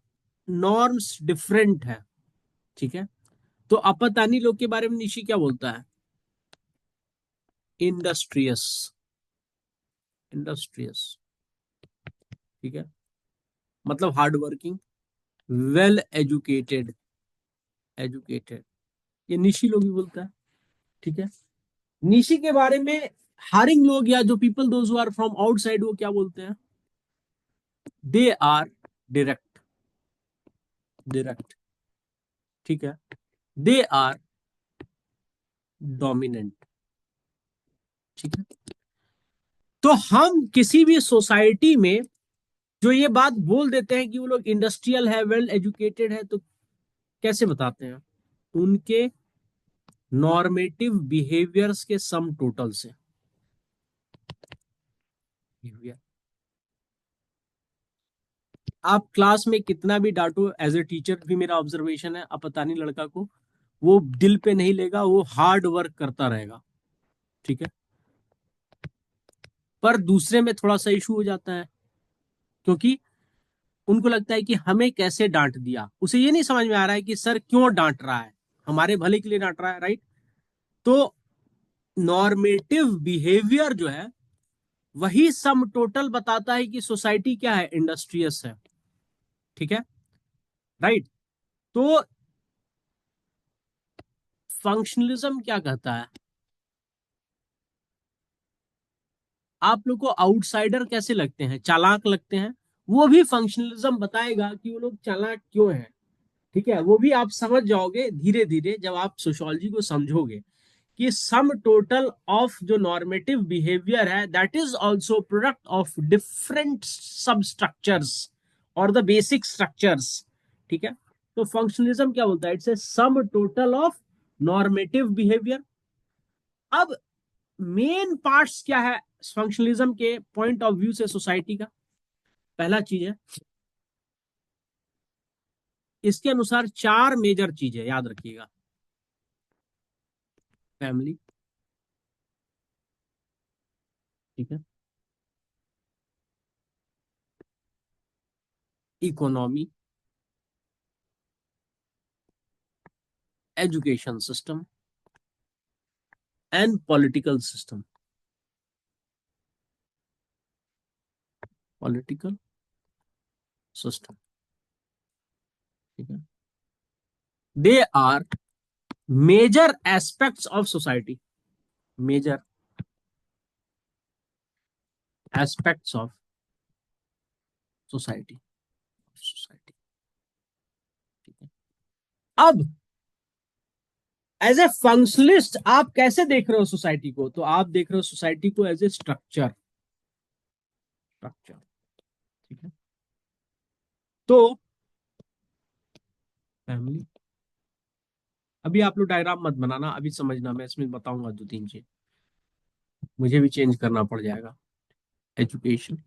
नॉर्म्स डिफरेंट है। ठीक है, तो आपतानी लोग के बारे में निशी क्या बोलता है, इंडस्ट्रियस, इंडस्ट्रियस, ठीक है, मतलब hard working, well educated, educated, ये निशी लोग भी बोलता है। ठीक है, निशी के बारे में हारिंग लोग या जो people those are from outside वो क्या बोलते हैं, दे आर डायरेक्ट, डायरेक्ट, ठीक है, दे आर डोमिनेंट। ठीक है, तो हम किसी भी सोसाइटी में जो ये बात बोल देते हैं कि वो लोग इंडस्ट्रियल है, वेल एजुकेटेड है, तो कैसे बताते हैं, उनके नॉर्मेटिव बिहेवियर्स के सम टोटल से। Behavior। आप क्लास में कितना भी डांटो, एज ए टीचर भी मेरा ऑब्जर्वेशन है, अब पता नहीं लड़का को वो दिल पे नहीं लेगा, वो हार्ड वर्क करता रहेगा। ठीक है, पर दूसरे में थोड़ा सा इशू हो जाता है, क्योंकि उनको लगता है कि हमें कैसे डांट दिया, उसे ये नहीं समझ में आ रहा है कि सर क्यों डांट रहा है, हमारे भले के लिए डांट रहा है, राइट। तो नॉर्मेटिव बिहेवियर जो है वही सम टोटल बताता है कि सोसाइटी क्या है, इंडस्ट्रियस है। ठीक है, राइट। तो फंक्शनलिज्म क्या कहता है, आप लोग को आउटसाइडर कैसे लगते हैं, चालाक लगते हैं, वो भी फंक्शनलिज्म बताएगा कि वो लोग चालाक क्यों है। ठीक है, वो भी आप समझ जाओगे धीरे धीरे जब आप सोशियोलॉजी को समझोगे कि सम टोटल ऑफ जो नॉर्मेटिव बिहेवियर है that is also product of different सब स्ट्रक्चर्स और द बेसिक स्ट्रक्चर्स। ठीक है, तो फंक्शनलिज्म क्या बोलता है, it's a sum total of normative behaviour. अब मेन पार्ट्स क्या है फंक्शनलिज्म के पॉइंट ऑफ व्यू से सोसाइटी का, पहला चीज है इसके अनुसार चार मेजर चीजें याद रखिएगा। फैमिली, ठीक है, economy, education system and political system. Political system, ठीक है, they are major aspects of society. Major aspects of society. Society, ठीक है। अब एज ए फंक्शनलिस्ट आप कैसे देख रहे हो सोसाइटी को? तो आप देख रहे हो सोसाइटी को एज ए स्ट्रक्चर। स्ट्रक्चर, ठीक है। तो फैमिली, अभी आप लोग डायग्राम मत बनाना, अभी समझना, मैं इसमें बताऊंगा दो तीन चीज, मुझे भी चेंज करना पड़ जाएगा। एजुकेशन,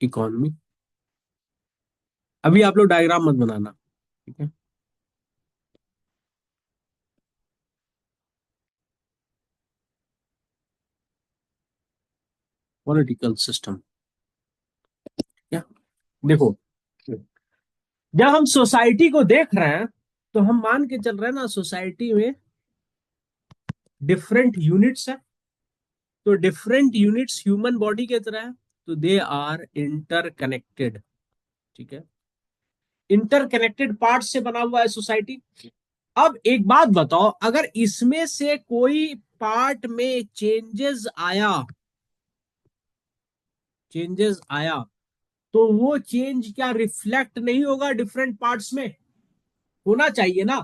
इकोनॉमी, अभी आप लोग डायग्राम मत बनाना, ठीक है। पॉलिटिकल सिस्टम, क्या? देखो, जब हम सोसाइटी को देख रहे हैं तो हम मान के चल रहे हैं ना, सोसाइटी में डिफरेंट यूनिट्स है। तो डिफरेंट यूनिट्स ह्यूमन बॉडी के तरह है, तो दे आर इंटरकनेक्टेड, ठीक है। इंटरकनेक्टेड पार्ट से बना हुआ है सोसाइटी। अब एक बात बताओ, अगर इसमें से कोई पार्ट में चेंजेस आया तो वो चेंज क्या रिफ्लेक्ट नहीं होगा डिफरेंट पार्ट्स में? होना चाहिए ना,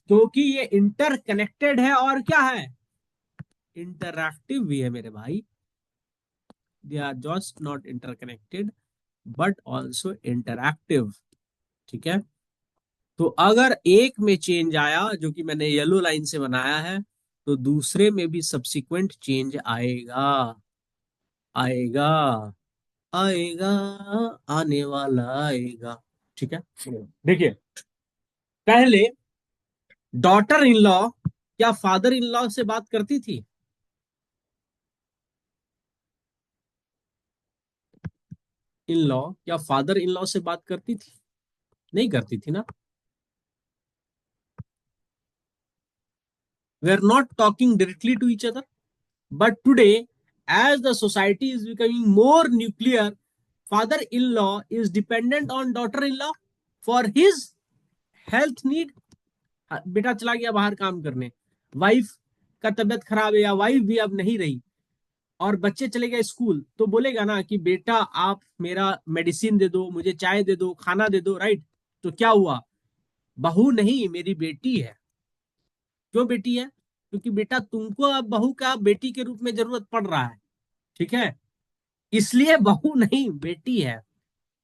क्योंकि ये इंटरकनेक्टेड है और क्या है, इंटरएक्टिव भी है मेरे भाई। They are just not interconnected but also interactive, ठीक है। तो अगर एक में चेंज आया, जो कि मैंने येलो लाइन से बनाया है, तो दूसरे में भी सब्सिक्वेंट चेंज आएगा। आएगा, आएगा, आने वाला आएगा, ठीक है। देखिए, पहले डॉटर इन लॉ या फादर इन लॉ से बात करती थी? इन लॉ या फादर इन लॉ से बात करती थी? नहीं करती थी ना। We are not talking directly to each other. But today, as the society is becoming more nuclear, father-in-law is dependent on daughter-in-law for his health need। बेटा चला गया बाहर काम करने, वाइफ का तबियत खराब है या वाइफ भी अब नहीं रही, और बच्चे चले गए स्कूल, तो बोलेगा ना कि बेटा आप मेरा मेडिसिन दे दो, मुझे चाय दे दो, खाना दे दो, राइट? तो क्या हुआ? बहू नहीं, मेरी बेटी है। क्यों बेटी है? क्योंकि बेटा तुमको अब बहू का बेटी के रूप में जरूरत पड़ रहा है, ठीक है। इसलिए बहू नहीं, बेटी है,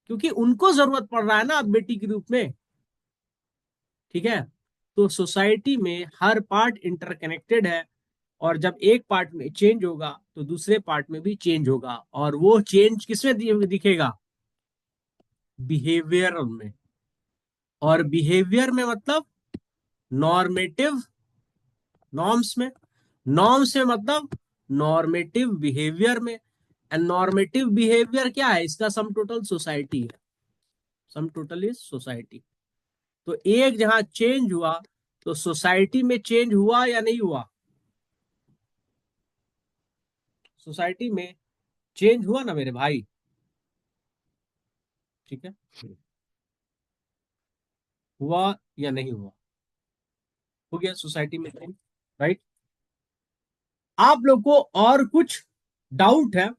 क्योंकि उनको जरूरत पड़ रहा है ना अब बेटी के रूप में, ठीक है। तो सोसाइटी में हर पार्ट इंटरकनेक्टेड है, और जब एक पार्ट में चेंज होगा तो दूसरे पार्ट में भी चेंज होगा, और वो चेंज किसमें दिखेगा? बिहेवियर में। और बिहेवियर में मतलब नॉर्मेटिव, नॉर्म्स में। नॉर्म्स में मतलब नॉर्मेटिव बिहेवियर में। एंड नॉर्मेटिव बिहेवियर क्या है? इसका सम टोटल सोसाइटी है। Sum total is society. तो एक जहां चेंज हुआ तो सोसाइटी में चेंज हुआ या नहीं हुआ? सोसाइटी में चेंज हुआ ना मेरे भाई, ठीक है। हुआ या नहीं हुआ? हो गया सोसाइटी में चेंज, राइट। आप लोग को और कुछ डाउट है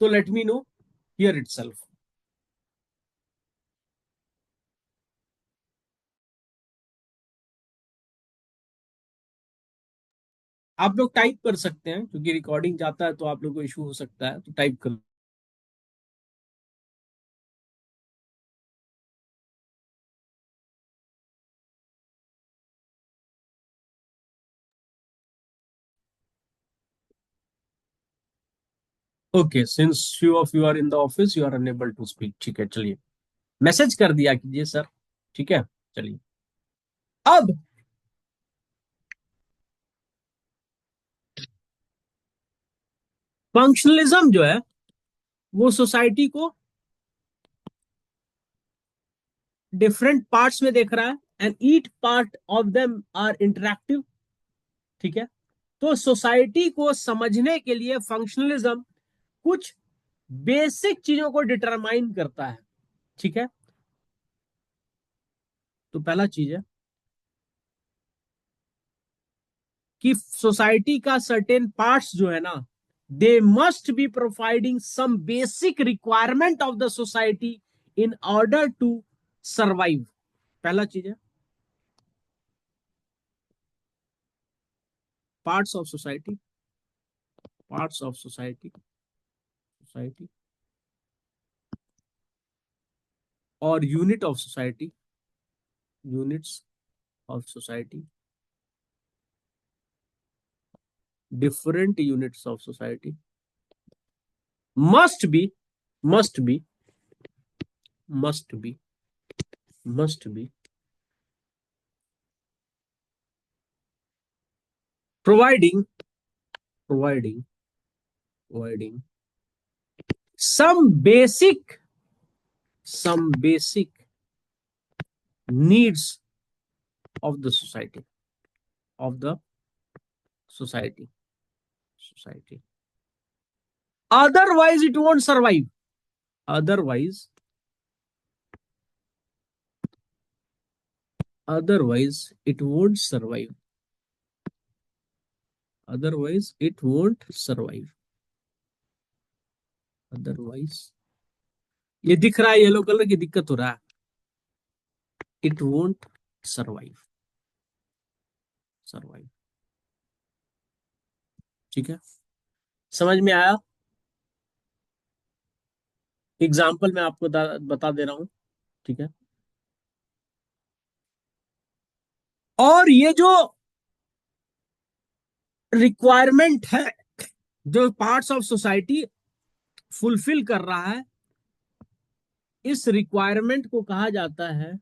तो let me know here itself. आप लोग टाइप कर सकते हैं, क्योंकि रिकॉर्डिंग जाता है तो आप लोग को इशू हो सकता है, तो टाइप कर। Okay, since few of you are in the office, you are unable to speak, ठीक है, चलिए। मैसेज कर दिया कीजिए सर। ठीक है, चलिए। अब फंक्शनलिज्म जो है वो सोसाइटी को डिफरेंट पार्ट्स में देख रहा है, and each part of them are interactive. ठीक है, तो सोसाइटी को समझने के लिए फंक्शनलिज्म कुछ बेसिक चीजों को डिटरमाइन करता है। ठीक है, तो पहला चीज है कि सोसाइटी का सर्टेन पार्ट्स जो है ना, they must be providing some basic requirement of the society in order to survive. पहला चीज है parts of society, parts of society, society और unit of society, units of society, different units of society must be must be must be must be providing providing providing some basic some basic needs of the society, of the society society, otherwise it won't survive, otherwise otherwise it won't survive, otherwise it won't survive, otherwise ये दिख रहा है yellow colour की दिक्कत हो रहा है, it won't survive, survive. ठीक है, समझ में आया? एग्जाम्पल मैं आपको बता दे रहा हूं। ठीक है, और ये जो रिक्वायरमेंट है, जो पार्ट्स ऑफ सोसाइटी फुलफिल कर रहा है, इस रिक्वायरमेंट को कहा जाता है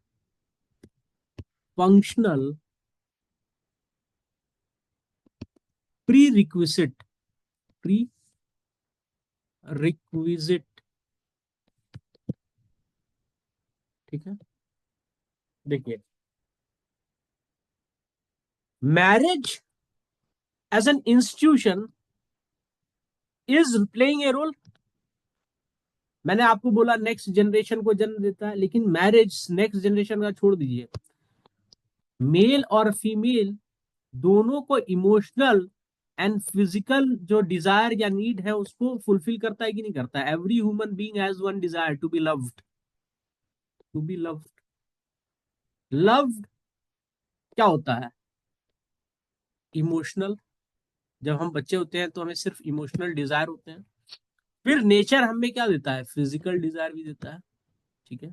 functional prerequisite, prerequisite. ठीक है, देखिए, marriage as an institution is playing a role. मैंने आपको बोला नेक्स्ट जनरेशन को जन्म देता है, लेकिन मैरिज नेक्स्ट जनरेशन का छोड़ दीजिए, मेल और फीमेल दोनों को इमोशनल एंड फिजिकल जो डिजायर या नीड है उसको फुलफिल करता है कि नहीं करता है? Every human being has one desire, to be loved, to be loved. Loved क्या होता है? इमोशनल। जब हम बच्चे होते हैं तो हमें सिर्फ इमोशनल डिजायर होते हैं, फिर नेचर हमें क्या देता है? फिजिकल डिजायर भी देता है। ठीक है,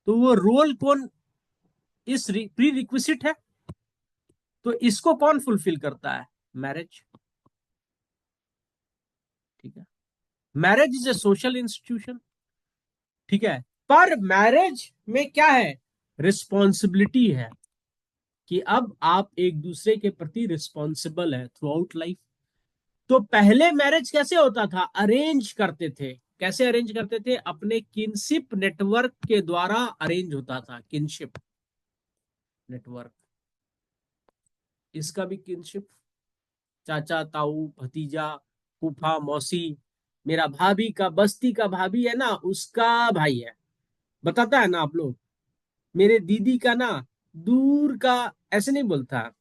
तो वो रोल कौन, इस प्री रिक्विजिट है, तो इसको कौन फुलफिल करता है? मैरिज। ठीक है, marriage is a social institution. ठीक है, पर मैरिज में क्या है? रिस्पॉन्सिबिलिटी है, कि अब आप एक दूसरे के प्रति रिस्पॉन्सिबल है थ्रू आउट लाइफ। तो पहले मैरिज कैसे होता था? अरेंज करते थे। कैसे अरेंज करते थे? अपने किनशिप नेटवर्क के द्वारा अरेंज होता था, किनशिप नेटवर्क। इसका भी किनशिप, चाचा ताऊ भतीजा फूफा मौसी, मेरा भाभी का बस्ती का भाभी है ना, उसका भाई है, बताता है ना आप लोग। मेरे दीदी का ना दूर का, ऐसे नहीं बोलता,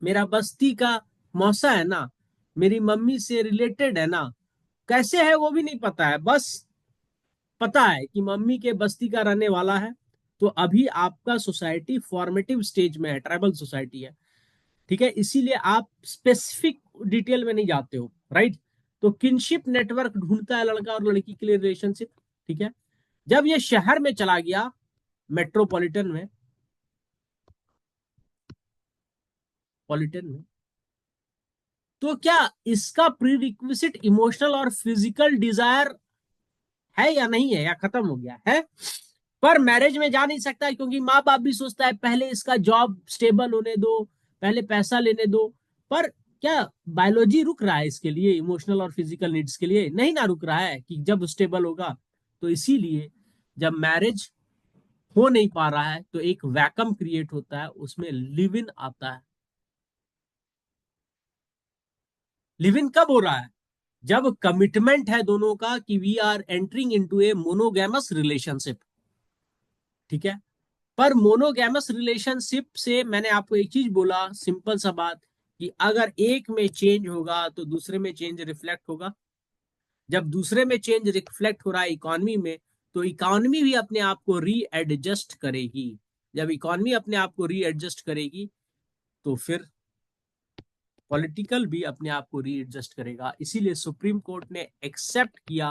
मेरा बस्ती का मौसा है ना, मेरी मम्मी से रिलेटेड है ना। कैसे है वो भी नहीं पता है, बस पता है कि मम्मी के बस्ती का रहने वाला है। तो अभी आपका सोसाइटी फॉर्मेटिव स्टेज में है, ट्राइबल सोसाइटी है। ठीक है, इसीलिए आप स्पेसिफिक डिटेल में नहीं जाते हो, राइट? तो किनशिप नेटवर्क ढूंढता है लड़का और लड़की के लिए रिलेशनशिप। ठीक है, जब ये शहर में चला गया, मेट्रोपॉलिटन में, पॉलिटन में, तो क्या इसका प्री रिक्विजिट इमोशनल और फिजिकल डिजायर है या नहीं है, या खत्म हो गया है? पर मैरिज में जा नहीं सकता है, क्योंकि माँ बाप भी सोचता है पहले इसका जॉब स्टेबल होने दो, पहले पैसा लेने दो। पर क्या बायोलॉजी रुक रहा है इसके लिए? इमोशनल और फिजिकल नीड्स के लिए नहीं ना रुक रहा है कि जब स्टेबल होगा। तो इसीलिए जब मैरिज हो नहीं पा रहा है तो एक वैकम क्रिएट होता है, उसमें लिव इन आता है। लिव इन कब हो रहा है? जब कमिटमेंट है दोनों का कि we are entering into a monogamous relationship. ठीक है। पर मोनोगैमस रिलेशनशिप से मैंने आपको एक चीज बोला, सिंपल सा बात, कि अगर एक में चेंज होगा तो दूसरे में चेंज रिफ्लेक्ट होगा। जब दूसरे में चेंज रिफ्लेक्ट हो रहा है इकोनॉमी में, तो इकोनॉमी भी अपने आप को रीएडजस्ट करेगी। जब इकोनॉमी अपने आप को रीएडजस्ट करेगी तो फिर पॉलिटिकल भी अपने आप को रीएडजस्ट करेगा। इसीलिए सुप्रीम कोर्ट ने एक्सेप्ट किया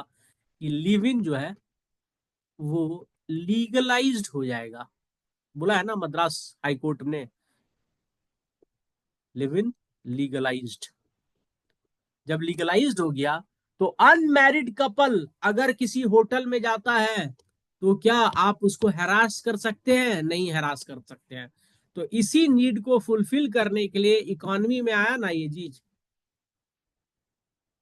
कि लिव इन जो है वो लीगलाइज्ड हो जाएगा। बोला है ना मद्रास हाई कोर्ट ने, लिव इन लीगलाइज्ड। जब लीगलाइज्ड हो गया तो अनमैरिड कपल अगर किसी होटल में जाता है तो क्या आप उसको हैरास कर सकते हैं? नहीं हैरास कर सकते हैं। तो इसी नीड को फुलफिल करने के लिए इकोनॉमी में आया ना ये चीज।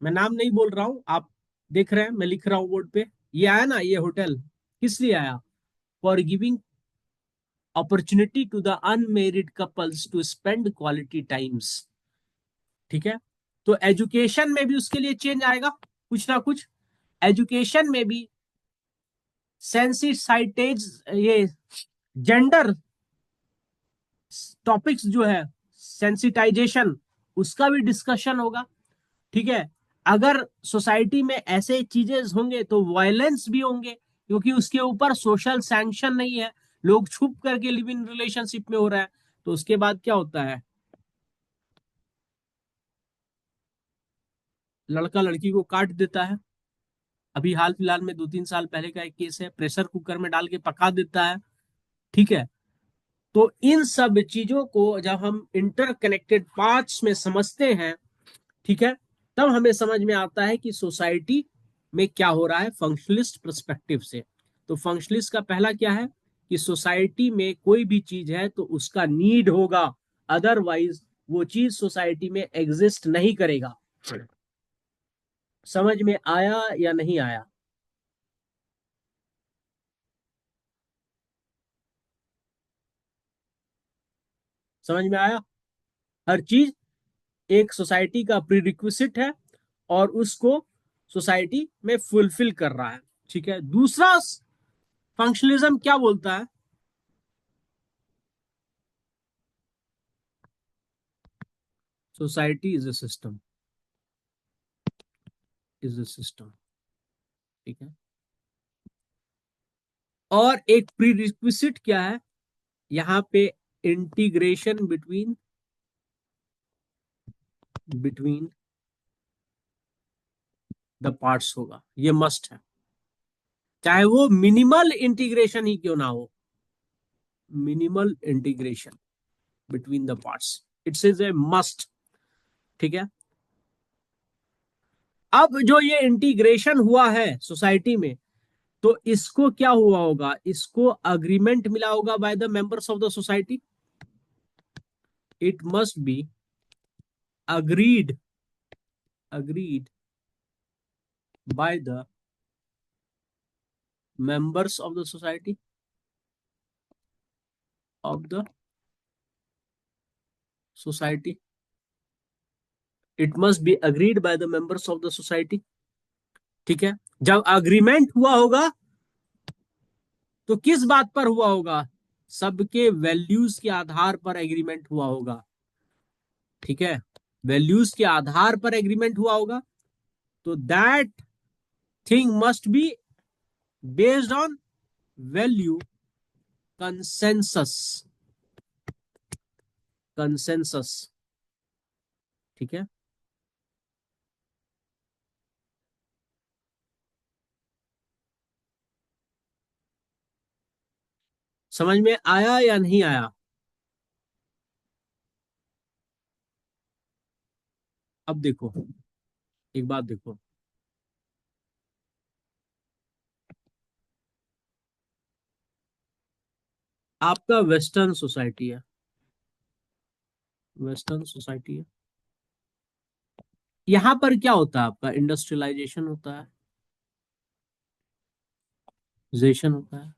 मैं नाम नहीं बोल रहा हूं, आप देख रहे हैं, मैं लिख रहा हूं बोर्ड पे। ये आया ना ये होटल, किस लिए आया? For giving opportunity to the unmarried couples to spend quality times. ठीक है। तो एजुकेशन में भी उसके लिए चेंज आएगा कुछ ना कुछ। एजुकेशन में भी सेंसिटाइज, ये जेंडर टॉपिक्स जो है, सेंसिटाइजेशन, उसका भी डिस्कशन होगा। ठीक है। अगर सोसाइटी में ऐसे चीजें होंगे तो वायलेंस भी होंगे, क्योंकि उसके ऊपर सोशल सैंक्शन नहीं है, लोग छुप करके लिव इन रिलेशनशिप में हो रहा है। तो उसके बाद क्या होता है? लड़का लड़की को काट देता है। अभी हाल फिलहाल में 2-3 साल पहले का एक केस है, प्रेशर कुकर में डाल के पका देता है। ठीक है। तो इन सब चीजों को जब हम इंटरकनेक्टेड पार्ट्स में समझते हैं, ठीक है, तब हमें समझ में आता है कि सोसाइटी में क्या हो रहा है फंक्शनलिस्ट पर्सपेक्टिव से। तो फंक्शनलिस्ट का पहला क्या है कि सोसाइटी में कोई भी चीज है तो उसका नीड होगा, अदरवाइज वो चीज सोसाइटी में एग्जिस्ट नहीं करेगा। समझ में आया या नहीं आया? समझ में आया? हर चीज एक सोसाइटी का प्रीरिक्विजिट है और उसको सोसाइटी में फुलफिल कर रहा है। ठीक है। दूसरा फंक्शनलिज्म क्या बोलता है? Society is a system, is a system. ठीक है। और एक प्रीरिक्विजिट क्या है यहाँ पे? Integration between between the parts होगा, ये मस्ट है। चाहे वो मिनिमल इंटीग्रेशन ही क्यों ना हो, minimal integration between the parts, it's is a must. ठीक है। अब जो ये इंटीग्रेशन हुआ है सोसाइटी में, तो इसको क्या हुआ होगा? इसको अग्रीमेंट मिला होगा by the members of the society. It must B agreed, agreed by the members of the society, of the society. It must B agreed by the members of the society. ठीक है। जब agreement हुआ होगा तो किस बात पर हुआ होगा? सबके वैल्यूज के आधार पर एग्रीमेंट हुआ होगा। ठीक है। वैल्यूज के आधार पर एग्रीमेंट हुआ होगा। तो that thing must be based on value consensus, consensus. ठीक है। समझ में आया या नहीं आया? अब देखो, एक बात देखो। आपका वेस्टर्न सोसाइटी है, वेस्टर्न सोसाइटी है। यहां पर क्या होता है, आपका इंडस्ट्रियलाइजेशन होता है, जेशन होता है।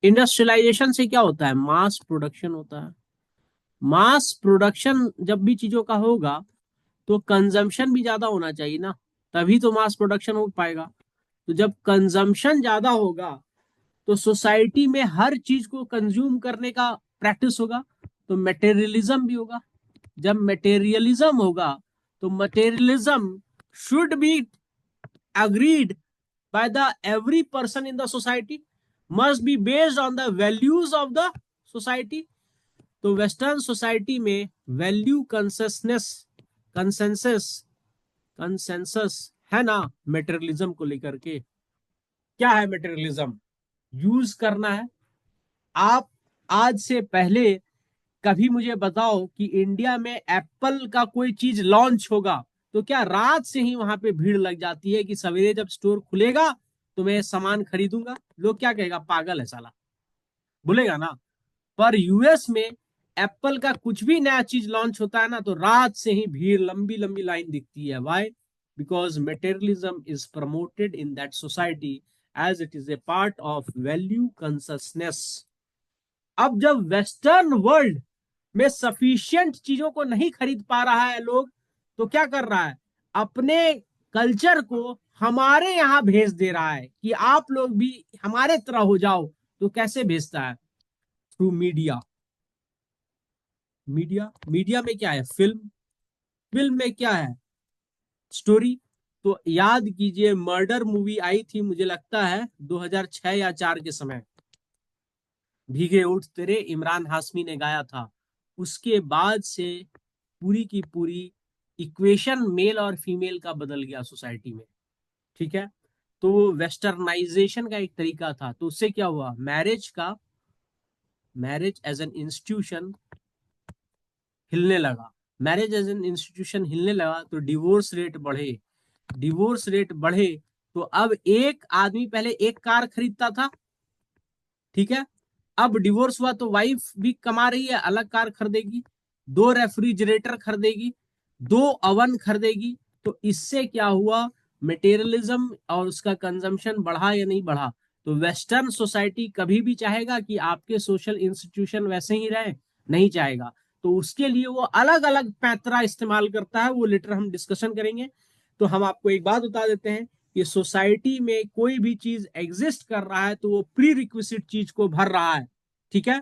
इंडस्ट्रियलाइजेशन से क्या होता है, मास प्रोडक्शन होता है। मास प्रोडक्शन जब भी चीजों का होगा तो कंजम्पशन भी ज्यादा होना चाहिए ना, तभी तो मास प्रोडक्शन हो पाएगा। तो जब कंजम्पशन ज्यादा होगा तो सोसाइटी में हर चीज को कंज्यूम करने का प्रैक्टिस होगा, तो मटेरियलिज्म भी होगा। जब मटेरियलिज्म होगा तो materialism should be agreed by the every person in the society, must be based on the values of the society। तो वेस्टर्न सोसाइटी में वैल्यू कंसेसनेस, कंसेंसस, कंसेंसस है ना मटेरियलिज्म को लेकर के। क्या है मटेरियलिज्म, यूज करना है। आप आज से पहले कभी मुझे बताओ कि इंडिया में एप्पल का कोई चीज लॉन्च होगा तो क्या रात से ही वहां पे भीड़ लग जाती है कि सवेरे जब स्टोर खुलेगा तो मैं सामान खरीदूंगा? लोग क्या कहेगा, पागल है साला, बोलेगा ना। पर यूएस में एप्पल का कुछ भी नया चीज लॉन्च होता है ना तो रात से ही भीड़, लंबी लंबी लाइन दिखती है। Why? Because materialism is promoted in that society as it is a part of value consciousness. अब जब वेस्टर्न वर्ल्ड में सफिशियंट चीजों को नहीं खरीद पा रहा है लोग, तो क्या कर रहा है, अपने कल्चर को हमारे यहां भेज दे रहा है कि आप लोग भी हमारे तरह हो जाओ। तो कैसे भेजता है, थ्रू मीडिया। मीडिया, मीडिया में क्या है, फिल्म, फिल्म में क्या है, स्टोरी। तो याद कीजिए मर्डर मूवी आई थी, मुझे लगता है 2006 या 4 के समय, भीगे उठ तेरे इमरान हाशमी ने गाया था। उसके बाद से पूरी की पूरी इक्वेशन मेल और फीमेल का बदल गया सोसाइटी में। ठीक है, तो वो वेस्टर्नाइजेशन का एक तरीका था। तो उससे क्या हुआ, मैरिज का, मैरिज एज एन इंस्टीट्यूशन हिलने लगा। मैरिज एज एन इंस्टीट्यूशन हिलने लगा तो डिवोर्स रेट बढ़े, डिवोर्स रेट बढ़े। तो अब एक आदमी पहले एक कार खरीदता था, ठीक है, अब डिवोर्स हुआ तो वाइफ भी कमा रही है, अलग कार खरीदेगी, दो रेफ्रिजरेटर खरीदेगी, दो अवन खरीदेगी। तो इससे क्या हुआ, मटेरियलिज्म और उसका कंजम्पशन बढ़ा या नहीं बढ़ा? तो वेस्टर्न सोसाइटी कभी भी चाहेगा कि आपके सोशल इंस्टीट्यूशन वैसे ही रहे? नहीं चाहेगा। तो उसके लिए वो अलग अलग पैंतरा इस्तेमाल करता है, वो लेटर हम डिस्कशन करेंगे। तो हम आपको एक बात बता देते हैं कि सोसाइटी में कोई भी चीज एग्जिस्ट कर रहा है तो वो प्री रिक्विजिट चीज को भर रहा है। ठीक है,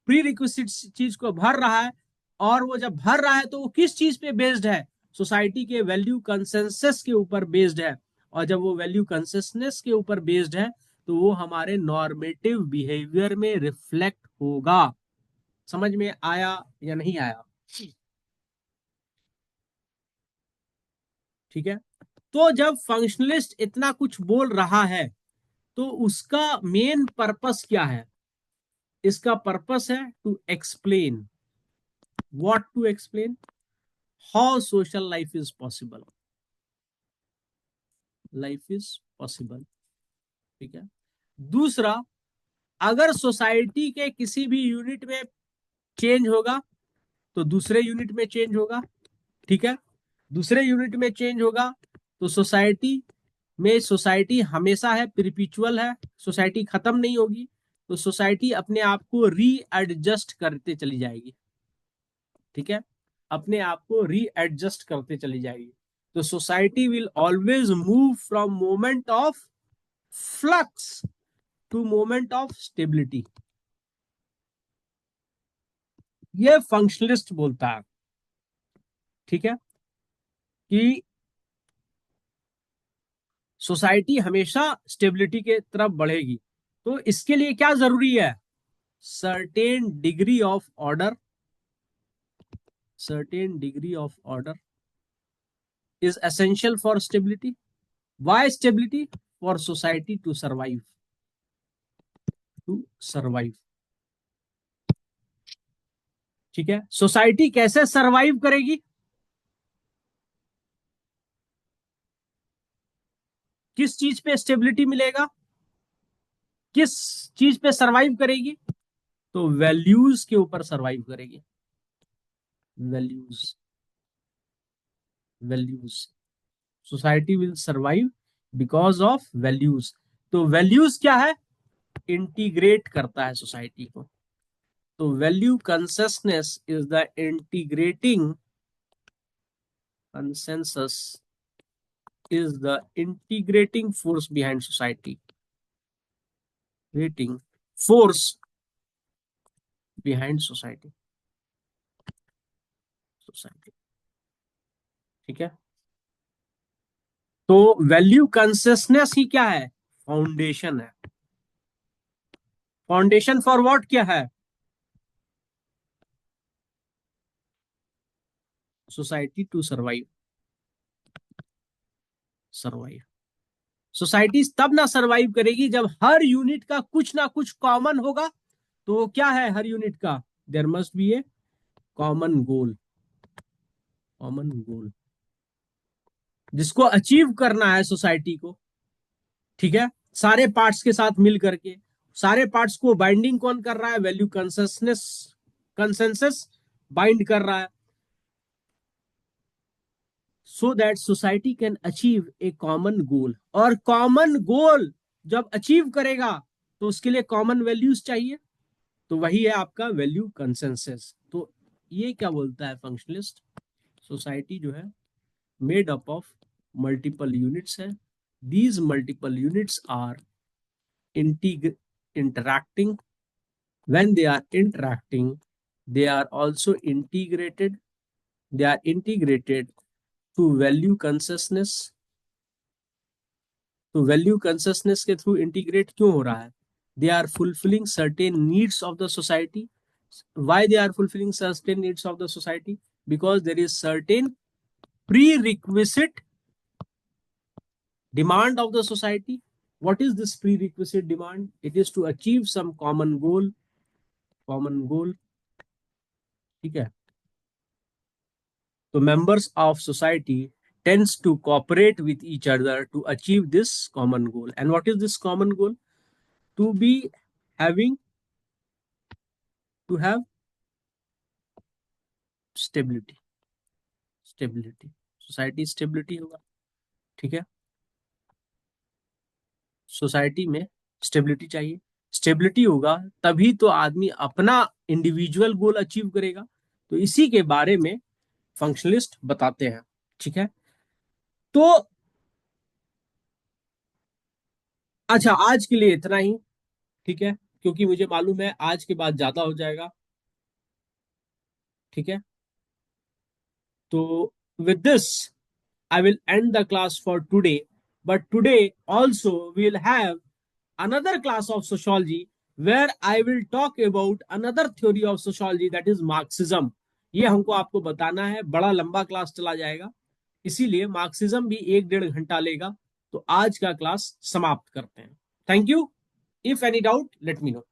प्री रिक्विजिट चीज को भर रहा है। और वो जब भर रहा है तो वो किस चीज पे बेस्ड है, सोसाइटी के वैल्यू कंसेंसस के ऊपर बेस्ड है। और जब वो वैल्यू कंसेंसस के ऊपर बेस्ड है तो वो हमारे नॉर्मेटिव बिहेवियर में रिफ्लेक्ट होगा। समझ में आया या नहीं आया? ठीक है, तो जब फंक्शनलिस्ट इतना कुछ बोल रहा है तो उसका मेन पर्पस क्या है? इसका पर्पस है to explain, what to explain, how social life is possible, life is possible. ठीक है, दूसरा, अगर सोसाइटी के किसी भी यूनिट में चेंज होगा तो दूसरे यूनिट में चेंज होगा। ठीक है, दूसरे यूनिट में चेंज होगा तो सोसाइटी में, सोसाइटी हमेशा है, पिरिपिचुअल है, सोसाइटी खत्म नहीं होगी। तो सोसाइटी अपने आप को री एडजस्ट करते चली जाएगी। ठीक है, अपने आप को री एडजस्ट करते चली जाएगी। तो society will always move from moment of flux to moment of stability. ये फंक्शनलिस्ट बोलता है। ठीक है, कि सोसाइटी हमेशा स्टेबिलिटी के तरफ बढ़ेगी। तो इसके लिए क्या जरूरी है, certain degree of order, certain degree of order is essential for stability. Why stability? For society to survive, to survive। ठीक है, सोसाइटी कैसे सरवाइव करेगी, किस चीज पे स्टेबिलिटी मिलेगा, किस चीज पे सरवाइव करेगी? तो वैल्यूज के ऊपर सरवाइव करेगी। Values, values, society will survive because of values. तो वैल्यूज क्या है? इंटीग्रेट करता है सोसाइटी को। तो value consciousness is the integrating consensus, is the integrating force behind society, creating force behind society, society। ठीक है। तो वैल्यू कंसिस्टनेस ही क्या है? फाउंडेशन है। फाउंडेशन फॉर व्हाट क्या है? Society to survive. Survive. Society तब ना सर्वाइव करेगी जब हर यूनिट का कुछ ना कुछ कॉमन होगा। तो वो क्या है हर यूनिट का? There must be a common goal. Common goal जिसको अचीव करना है सोसाइटी को। ठीक है। सारे पार्ट्स के साथ मिल करके, सारे पार्ट्स को बाइंडिंग कौन कर रहा है? वैल्यू कंसेंसस, कंसेंसस बाइंड कर रहा है। So that society can achieve a common गोल। और कॉमन गोल जब अचीव करेगा तो उसके लिए कॉमन वैल्यूज चाहिए। तो वही है आपका वैल्यू कंसेंसस। तो ये क्या बोलता है फंक्शनलिस्ट? सोसाइटी जो है made up of multiple units है। These multiple units are interacting. When they are interacting, they are also integrated. They are integrated to value consciousness। तो वैल्यू consciousness के थ्रू इंटीग्रेट क्यों हो रहा है? They are fulfilling certain needs of the society. why they are fulfilling certain needs of the society? Because there is certain prerequisite demand of the society। what is this prerequisite demand? It is to achieve some common goal। Common goal. ठीक है। तो members of society tends to cooperate with each other to achieve this common goal। and what is this common goal? To be having, to have stability। Stability, society stability होगा। ठीक है। Society में stability चाहिए। Stability होगा तभी तो आदमी अपना इंडिविजुअल गोल अचीव करेगा। तो इसी के बारे में फंक्शनलिस्ट बताते हैं। ठीक है। तो अच्छा, आज के लिए इतना ही। ठीक है। क्योंकि मुझे मालूम है आज के बाद ज्यादा हो जाएगा। ठीक है। तो with this, I will end the class for today. But today also we'll have another class of sociology where I will talk about another theory of sociology, that is Marxism। ये हमको आपको बताना है, बड़ा लंबा क्लास चला जाएगा, इसीलिए मार्क्सिज्म भी 1-1.5 घंटा लेगा। तो आज का क्लास समाप्त करते हैं। Thank you. If any doubt let me know.